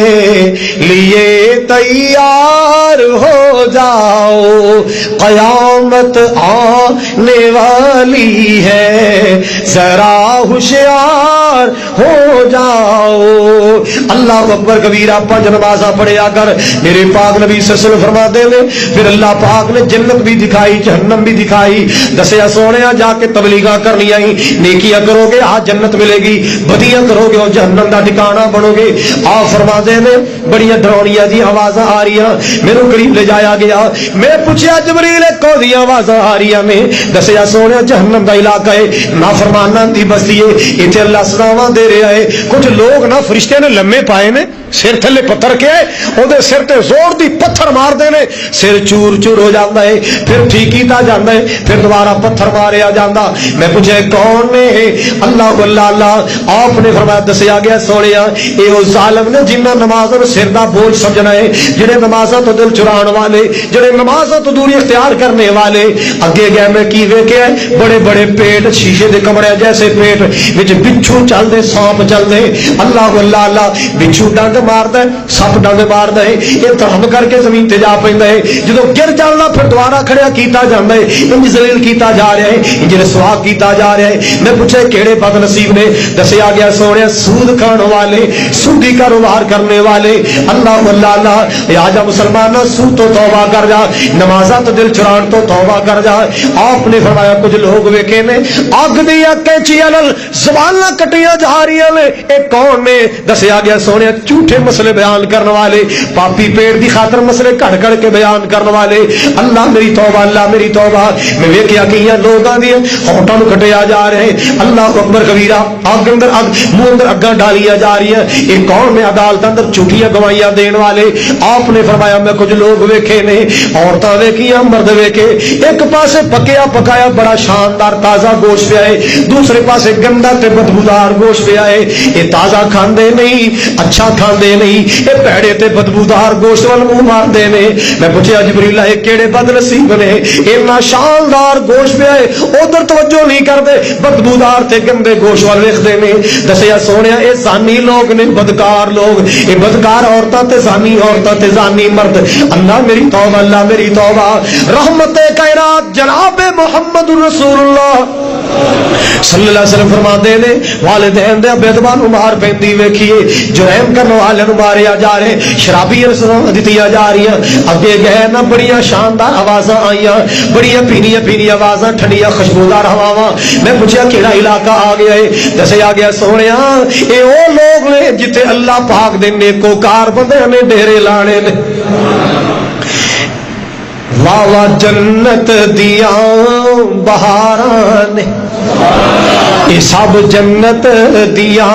لیے تیار ہو جاؤ، قیامت آنے والی ہے ذرا ہوشیار ہو جاؤ۔ اللہ اکبر کبیرہ 5 نمازاں پڑھیا کر، میرے پاک نبی صلی اللہ علیہ وسلم فرماتے ہیں پھر اللہ پاک نے جنت بھی دکھائی جہنم بھی دکھائی، دسیا سونیا جا کے تبلیغاں کرنی آئی، نیکیاں کرو گے آج جنت ملے گی، بدیاں کرو گے اور جہنم دا ٹھکانہ بنو گے۔ آپ فرماتے ہیں بڑیاں ڈراؤنیاں جی آوازاں آ رہی ہیں، میرے قریب لے جایا گیا، میں پوچھا جبریل کو دی آوازاں آ رہی ہیں، دسیا سونیا جہنم دا علاقہ ہے، نافرماناں دی بستی ہے، ایتھے اللہ سزاواں دے رہا ہے۔ کچھ لوگ نا فرشتے نے لمے پائے نے، سر تھلے پتھر کے او دے سر تے زور دی پتھر مار دے نے، سر چور چور ہو جاندا ہے، پھر ٹھیک کیتا جاندا ہے، پھر دوبارہ پتھر ماریا جاندا۔ میں پوچھے کون نے؟ اللہ اللہ اللہ، آپ نے فرمایا دسیا گیا سونیا اے او ظالم نے جنہاں نمازاں سر دا بوجھ سمجھنا ہے، جڑے نمازاں تو دل چران والے، جڑے نمازاں تو دوری اختیار کرنے والے۔ اگے گیا میں کی ویکھیا بڑے بڑے پیٹ، شیشے دے کمرے جیسے پیٹ وچ بچھو چل دے، سانپ چل دے۔ اللہ اللہ اللہ، بچھو ڈنڈ مارتا ہے, سپ ڈنگ مارتا ہے, یہ تڑپ کر کے زمین تے جا پیندا ہے. جدو گر جانا پھر دوبارہ کھڑیا کیتا جاندا ہے, انج ذلیل کیتا جا رہا ہے, انج رسوا کیتا جا رہا ہے. میں پوچھے کیڑے بد نصیب نے؟ دسیا گیا سونے سود کھان والے, سودی کاروبار کرنے والے. اللہ اللہ اللہ, آجا مسلمان سود تو توبہ کر جا, نمازاں تو دل چران تو توبہ کر جا. آپ نے فرمایا کچھ لوگ ویکھے نے اگ دیا کینچیاں نال زباناں کٹیاں جا رہی نے, اے کون نے؟ دسیا گیا سونے جھوٹے مسئلے بیان کرنے والے, پاپی پیڑ دی خاطر مسئلے کڑ کڑ کے بیان کرنے والے. اللہ میری توبہ, اللہ میری توبہ. میں ویکھیا کئی لوگاں دی ہونٹاں نوں کٹیا جا رہے. اللہ اکبر کبیرہ, اگ اندر اگ, منہ اندر اگاں ڈالیاں جا رہی ہیں. اے کون نے عدالت اندر جھوٹیاں گواہیاں دین والے؟ آپ نے فرمایا میں کچھ لوگ ویکھے نے, عورتاں ویکھیاں, مرد ویکھے. ایک پاسے پکیا پکایا بڑا شاندار تازہ گوشت پیا ہے, دوسرے پاسے گندا تے بدبودار گوشت پیا ہے. یہ تازہ کھاندے نہیں, اچھا کھاندے نہیں, یہ پیڑے تے بدبودار گوشت وال منہ ماردے نے. میں پوچھا جبریل اے کیڑے بد نصیب نے, اتنا شاندار گوشت پیا ہے ادھر توجہ نہیں کرتے, بدبودار تے گندے گوشت وال ویکھدے نے. دسیا سونیا اے زانی لوگ نے, بدکار لوگ, اے بدکار عورتاں تے زانی عورتاں تے زانی مرد. اللہ میری توبہ, اللہ میری توبہ. رحمت کائنات جناب محمد رسول اللہ صلی اللہ علیہ وسلم فرماتے نے والدین دے بےدباں نوں مار پیندی ویکھیے, جرائم کرنے والے نوں ماریا جا رہے, شرابیاں نوں دتیاں جا رہی ہیں. اگے گئے نہ بڑیاں شاندار آوازاں آئیاں, بڑیاں پینیاں پینیاں آوازاں, ٹھنڈیاں خوشبودار ہواواں. میں پوچھا کیڑا علاقہ آ گیا ہے؟ دسیا گیا سونیا اے او لوگ نے جتے اللہ پاک دے نیکوکار بندے نے ڈیرے لانے نے. واہ واہ جنت دیاں بہاراں نے, یہ سب جنت دیاں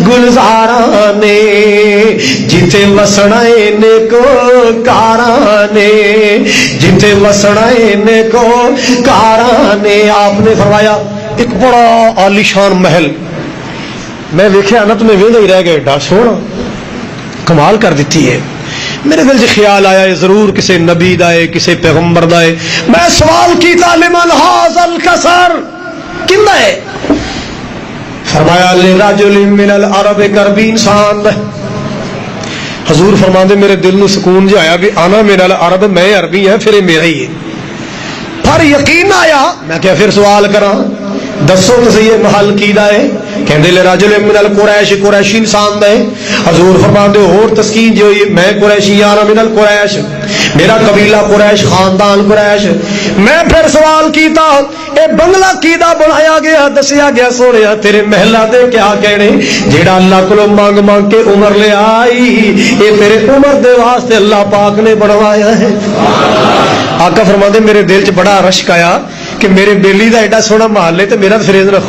گلزاراں نے, جتے وسنا نیکو کاراں نے, جتے وسنا نیکو کاراں نے. آپ نے فرمایا ایک بڑا عالیشان محل میں ویکھیا نا تو میں ویکھدا ہی رہ گیا, ایڈا سونا کمال کر دیتی ہے. میرے دل سے خیال آیا ہے ضرور کسی نبی دا ہے, کسی پیغمبر دا ہے. میں سوال کیتا لمن ھذا القصر, کیندا ہے؟ فرمایا لرجل من العرب, کربی انسان دا. حضور فرماندے میرے دل نو سکون جا آیا بھی انا من العرب, میں عربی ہے, پھر یہ میرا ہی ہے. پر یقین آیا, میں کیا پھر سوال کراں, دسو تو صحیح یہ محل کیدا ہے؟ کہندے لرجل من القریش, قریشی انسان دا ہے. حضور فرماندے اور تسکین جو میں قریشی انا من القریش, میرا قبیلہ قریش, خاندان قریش. میں پھر سوال کیتا اے بنگلہ کیدا بنایا گیا؟ دسیا گیا سونیا تیرے محلہ دے کیا کہنے, جیڑا اللہ کو مانگ مانگ کے عمر لے آئی, اے تیرے عمر دے واسطے اللہ پاک نے بنوایا ہے. آقا فرماندے میرے دل چ بڑا رشک آیا کہ میرے بیلی دا ایڈا سونا محل ہے تو میرا فریز نہ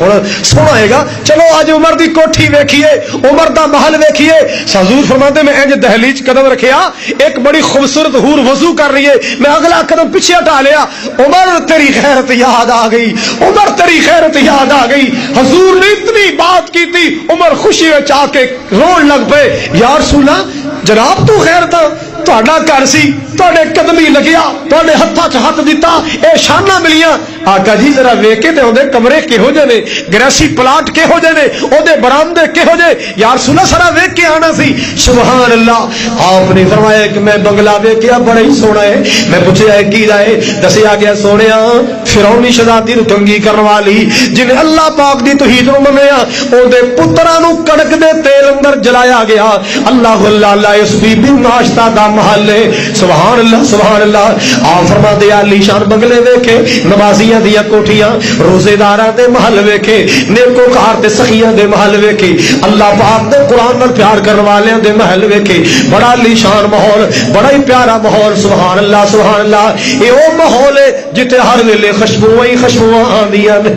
سونا ہے گا. چلو آج عمر دی کوٹھی ویکھیے, عمر دا محل ویکھیے. حضور فرماتے میں انج دہلیج قدم رکھیا, ایک بڑی خوبصورت حور وضو کر رہی ہے, میں اگلا قدم پیچھے ہٹا لیا. عمر تیری خیرت یاد آ گئی, عمر تیری خیرت یاد آ گئی. حضور نے اتنی بات کی تھی, عمر خوشی میں چاہ کے رون لگ پے. یا رسول اللہ جناب تو خیر تھا, تہاڈا گھر سی, تہاڈے قدم ہی لگیا, تہاڈے ہتھاں چ ہاتھ دتا, اے شاناں ملیاں. آقا جی ذرا ویکھ کے تے اودے کمرے کہو جے نے, گریسی پلاٹ کہو جے نے, اودے برآمدے کہو جے. یا رسول اللہ سرا ویکھ کے آنا سی. سبحان اللہ. آپ نے فرمایا کہ میں بنگلہ ویکھیا بڑا ہی سونا ہے. میں پوچھیا ہے کی ہے؟ دسیا گیا سونیا فرعونی شہزادی نوں تنگی کرن والی, جن اللہ پاک دی توحید نوں منیا, اودے پتراں نوں کڑک دے تیل اندر جلایا گیا. اللہ اللہ اللہ, اس بی بی ناشتہ دا محل ہے. سبحان اللہ سبحان اللہ. آپ فرماتے علی شان بنگلے ویکھے, نمازیاں دیا کوٹھیاں, روزے داراں دے محل ویکھے, نیکوکار تے سخیاں دے محل ویکھے, اللہ پاک دے قرآن نال پیار کرن والیاں دے محل ویکھے. بڑا علی شان ماحول, بڑا ہی پیارا ماحول. سبحان اللہ سبحان اللہ. یہ وہ ماحول ہے جتے ہر ویلے خوشبو ہی خوشبو آندیاں نے.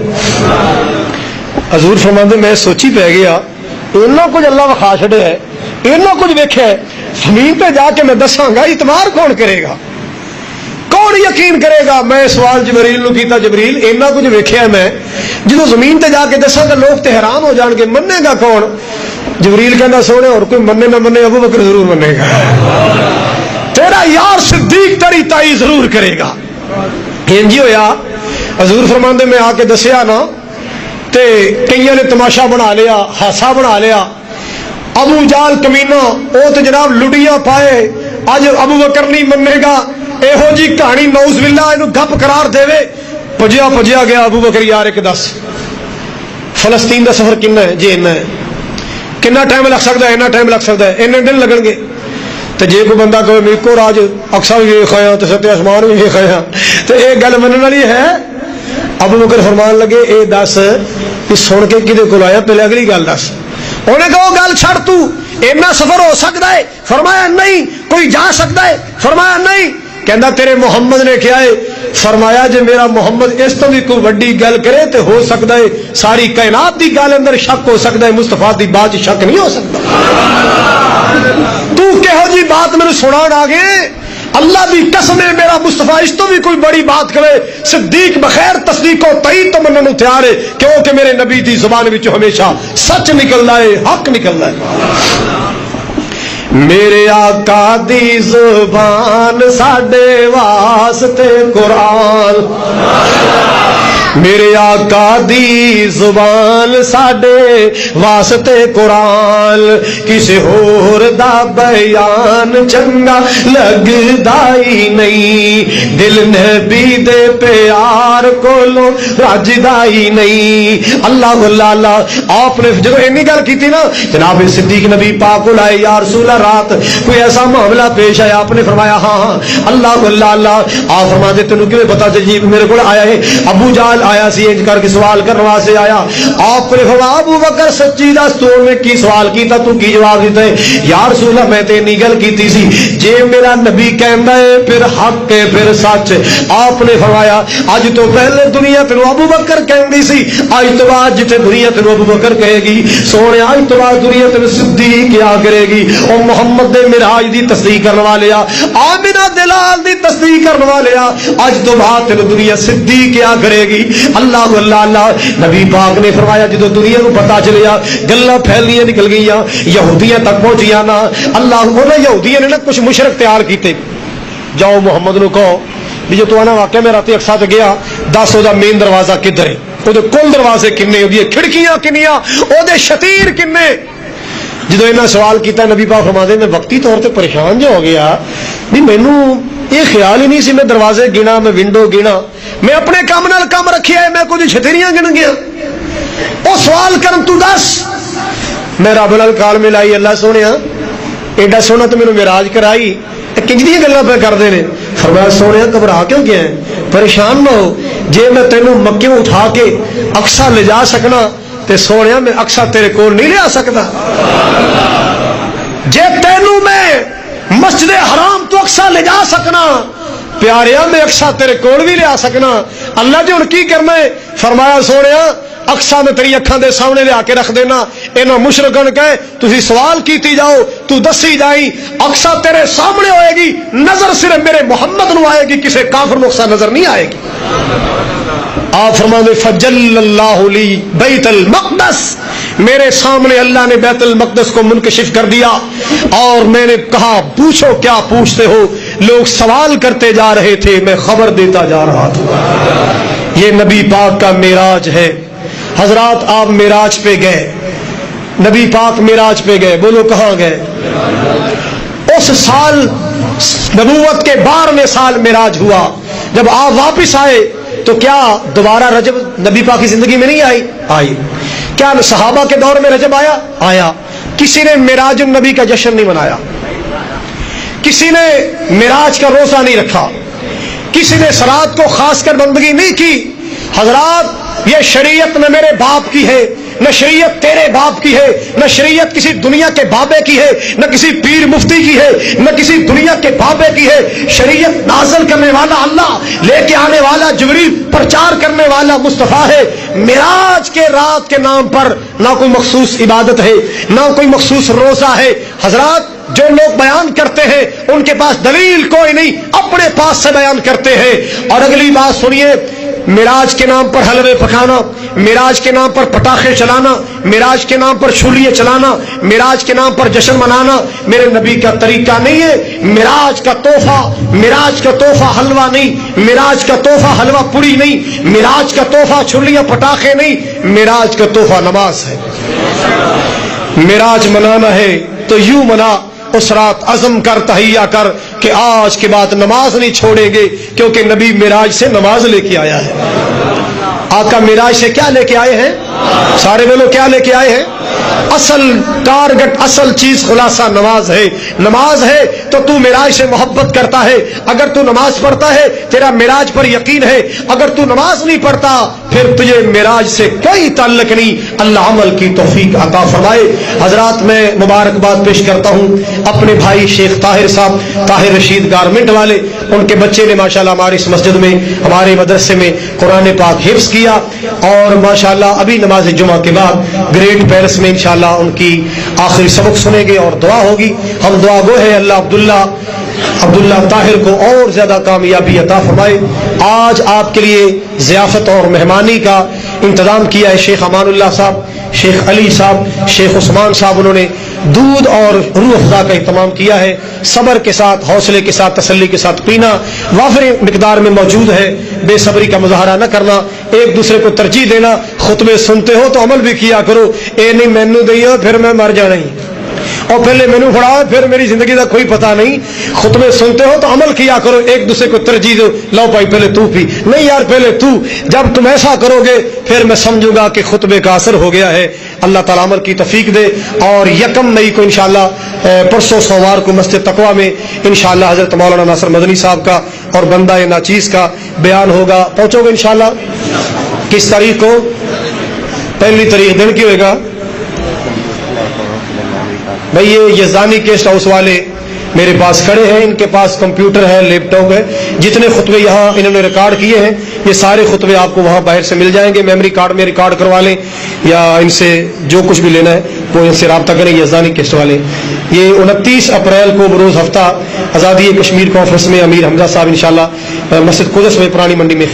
حضور فرماندے میں سوچی پہ گیا, اتنا کچھ اللہ وکھا چھڈیا ہے, اتنا کچھ ویکھیا ہے, زمین پہ جا کے میں دساں گا اعتبار کون کرے گا, کون یقین کرے گا؟ میں سوال جبریل نو کیتا, جبریل اتنا کچھ ویکھیا میں, جدو زمین تے جا کے دساں گا لوگ تے حیران ہو جان گے, مننے گا کون؟ جبریل کہندا سونے اور کوئی مننے نہ مننے, ابو بکر ضرور منے گا, تیرا یار صدیق تیری تائی ضرور کرے گا. انج ہویا. حضور فرماندے میں آ کے دسیا نا تے کئیاں نے تماشا بنا لیا, ہاسا بنا لیا. ابو جال کمینا وہ تو جناب لڑیاں پائے اج ابو بکر نہیں منے گا یہو جی کہانی نعوذ باللہ اینو گپ قرار دے پجیا گیا ابو بکر یار ایک دس فلسطین دا سفر کنا ہے جی ہے کنا ٹائم لگ سکتا ہے ٹائم لگ سکتا ہے دن لگن گے تو جی کوئی بندہ کہے میرے راج اکسا بھی ویخ آیا تو ستیہ آسمان بھی ویخ آیا تو یہ گل منن والی ہے. ابو بکر فرمان لگے اے دس کہ سن کے کدے کول آیا پہلے اگلی گل دس. انہیں کہا وہ گل چھڑ تو اینا سفر ہو سکتا ہے؟ فرمایا نہیں. کوئی جا سکتا ہے؟ فرمایا نہیں. کہندا تیرے محمد نے کیا ہے؟ فرمایا جے میرا محمد اس تو بھی کوئی وڈی گل کرے تو ہو سکتا ہے ساری کائنات دی گل اندر شک ہو سکتا ہے, مصطفیٰ دی بات شک نہیں ہو سکتا. تو کہو جی بات میرے سنان آ گئے, اللہ دی قسم ہے میرا مصطفیٰ اس تو بھی کوئی بڑی بات کرے صدیق بخیر تصدیق و تائید تو منن تیار ہے, کیونکہ میرے نبی دی زبان وچ ہمیشہ سچ نکلدا ہے, حق نکلدا ہے. میرے آقا دی زبان ساڈے واسطے قرآن, میرے آقا دی زبان ساڈے واسطے قرآن, کسی ہور دا بیان چنگا لگدا ہی نہیں, دل نبی دے پیار کولو رجدا ہی نہیں. اللہ اللہ اللہ. آپ نے جب اینی گل کیتی نا جناب صدیق نبی پاک کو لائے یا رسول اللہ رات کوئی ایسا معاملہ پیش آیا, آپ نے فرمایا ہاں ہاں اللہ اللہ اللہ. آپ فرما دے تینوں کیوں پتا جی میرے کو آیا ہے ابو جال آیا سی انج کر کے سوال کرنے واسطے آیا. آپ نے فرمایا ابو بکر سچی دس تو میں کی سوال کیتا تو کی جواب دیتا ہے؟ یا رسول اللہ میں تے نہیں گل کیتی سی جے میرا نبی کہندا ہے پھر حق ہے پھر سچ. آپ نے فرمایا اج تو پہلے دنیا تینوں ابو بکر کہندی سی, اج تو بعد جتے دنیا تینوں ابو بکر کہے گی سونے اج تو بعد دنیا تینوں صدیق کیا کرے گی. او محمد دے معراج دی تصدیق کرنے والے آمنہ دلال دی تصدیق کرنے والے اج تو بعد تینوں دنیا صدیق کیا کرے گی. اللہ اللہ اللہ. نبی پاک نے فرمایا جدو دنیا کو پتا چلیا گلاں پھیلیاں نکل گئیاں یہودیاں تک پہنچیاں نا, اللہ انہوں یہودیاں نے نا کچھ مشرک تیار کیتے, جاؤ محمد نو کہو بھی جو تو آنا واقعہ میں رات اکسا تے گیا دس وہ مین دروازہ کدھر ہے, وہ کل دروازے کنے, وہ کھڑکیاں کنیاں, وہ شتیر کنے. جدو انہیں سوال کیتا نبی پاک فرماتے میں وقتی طور پہ پریشان جو ہو گیا بھی مینوں یہ خیال ہی نہیں سی میں دروازے گنا میں ونڈو گنا, میں اپنے کام نال کام رکھیا ہے, میں کچھ چھتریاں گن گیا. وہ سوال کرن تو دس میں رب نال کال ملائی اللہ سونے ایڈا سونا تو میرے معراج کرائی کنج دی گلاں پہ کردے نے. فرمایا سونے گھبرا کیوں گیا ہے, پریشان نہ ہو, جے میں تینوں مکیوں اٹھا کے اقصا لے جا سکنا تے سونے میں اقصا تیرے کول نہیں لے آ سکتا. جے تینوں میں مسجد حرام تو اقصا لے جا سکنا پیاریا میں اقصا تیرے کول بھی لے آ سکنا. اللہ جی ہن کی کرنا ہے؟ فرمایا سونے اقصا میں تیری اکھاں دے سامنے لے آ کے رکھ دینا. انہاں مشرکاں نے کہے تسی سوال کیتی جاؤ تو دسی جائی, اقصا تیرے سامنے ہوئے گی, نظر صرف میرے محمد نو آئے گی, کسی کافر نو اقصا نظر نہیں آئے گی. آپ فرماتے فجل اللہ لی بیت المقدس, میرے سامنے اللہ نے بیت المقدس کو منکشف کر دیا اور میں نے کہا پوچھو کیا پوچھتے ہو. لوگ سوال کرتے جا رہے تھے, میں خبر دیتا جا رہا تھا. یہ نبی پاک کا معراج ہے. حضرات آپ معراج پہ گئے, نبی پاک معراج پہ گئے, بولو کہاں گئے؟ اس سال نبوت کے 12ویں سال معراج ہوا. جب آپ واپس آئے تو کیا دوبارہ رجب نبی پاک کی زندگی میں نہیں آئی؟ آئی. کیا صحابہ کے دور میں رجب آیا؟ آیا. کسی نے معراج النبی کا جشن نہیں منایا, کسی نے معراج کا روزہ نہیں رکھا, کسی نے صلات کو خاص کر بندگی نہیں کی. حضرات یہ شریعت نہ میرے باپ کی ہے, نہ شریعت تیرے باپ کی ہے, نہ شریعت کسی دنیا کے بابے کی ہے, نہ کسی پیر مفتی کی ہے, نہ کسی دنیا کے بابے کی ہے. شریعت نازل کرنے والا اللہ, لے کے آنے والا جبریل, پرچار کرنے والا مصطفیٰ ہے. معراج کے رات کے نام پر نہ کوئی مخصوص عبادت ہے, نہ کوئی مخصوص روزہ ہے. حضرات جو لوگ بیان کرتے ہیں ان کے پاس دلیل کوئی نہیں, اپنے پاس سے بیان کرتے ہیں. اور اگلی بات سنیے, معراج کے نام پر حلوے پکانا, معراج کے نام پر پٹاخے چلانا, معراج کے نام پر چھلیے چلانا, معراج کے نام پر جشن منانا میرے نبی کا طریقہ نہیں ہے. معراج کا تحفہ حلوہ نہیں, معراج کا تحفہ حلوہ پوری نہیں, معراج کا تحفہ چھلیاں پٹاخے نہیں, معراج کا تحفہ نماز ہے. معراج منانا ہے تو یوں منا، اس رات عزم کر، تہیا کر کہ آج کے بعد نماز نہیں چھوڑیں گے، کیونکہ نبی معراج سے نماز لے کے آیا ہے۔ آقا معراج سے کیا لے کے آئے ہیں؟ سارے بولو کیا لے کے آئے ہیں؟ اصل ٹارگٹ، اصل چیز خلاصہ نماز ہے۔ نماز ہے تو تو معراج سے محبت کرتا ہے، اگر تو نماز پڑھتا ہے تیرا معراج پر یقین ہے، اگر تو نماز نہیں پڑھتا پھر تجھے معراج سے کوئی تعلق نہیں۔ اللہ عمل کی توفیق عطا فرمائے۔ حضرات میں مبارکباد پیش کرتا ہوں اپنے بھائی شیخ طاہر صاحب، طاہر رشید گارمنٹ والے، ان کے بچے نے ماشاءاللہ ہماری اس مسجد میں، ہمارے مدرسے میں قرآن پاک حفظ کیا، اور ماشاءاللہ ابھی نماز جمعہ کے بعد گریٹ پیرس میں انشاءاللہ ان کی آخری سبق سنیں گے اور دعا ہوگی۔ ہم دعا گو ہے اللہ عبداللہ طاہر کو اور زیادہ کامیابی عطا فرمائے۔ آج آپ کے لیے ضیافت اور مہمانی کا انتظام کیا ہے شیخ امان اللہ صاحب، شیخ علی صاحب، شیخ عثمان صاحب، انہوں نے دودھ اور روح افزا کا اہتمام کیا ہے۔ صبر کے ساتھ، حوصلے کے ساتھ، تسلی کے ساتھ پینا وافر مقدار میں موجود ہے، بے صبری کا مظاہرہ نہ کرنا، ایک دوسرے کو ترجیح دینا۔ خطبے سنتے ہو تو عمل بھی کیا کرو، اے نہیں مینو دئیو پھر میں مر جانا ہی، اور پہلے مینو پڑھاؤ پھر میری زندگی کا کوئی پتہ نہیں۔ خطبے سنتے ہو تو عمل کیا کرو، ایک دوسرے کو ترجیح دو، لو بھائی پہلے تو پی، نہیں یار پہلے تو۔ جب تم ایسا کرو گے پھر میں سمجھوں گا کہ خطبے کا اثر ہو گیا ہے۔ اللہ تعالیٰ عمل کی توفیق دے۔ اور 1 مئی کو انشاءاللہ پرسوں سوموار کو مسجد تقویٰ میں انشاءاللہ حضرت مولانا ناصر مدنی صاحب کا اور بندہ ناچیز کا بیان ہوگا، پہنچو گے انشاءاللہ؟ کس تاریخ کو؟ 1 تاریخ دن کی ہوئے گا بھئی؟ یہ یزدانی گیسٹ ہاؤس والے میرے پاس کھڑے ہیں، ان کے پاس کمپیوٹر ہے، لیپ ٹاپ ہے، جتنے خطبے یہاں انہوں نے ریکارڈ کیے ہیں یہ سارے خطبے آپ کو وہاں باہر سے مل جائیں گے۔ میموری کارڈ میں ریکارڈ کروا لیں، یا ان سے جو کچھ بھی لینا ہے وہ ان سے رابطہ کریں، یزدانی گیسٹ والے۔ یہ 29 اپریل کو بروز ہفتہ آزادی کشمیر کانفرنس میں امیر حمزہ صاحب انشاءاللہ مسجد قدس میں پرانی منڈی میں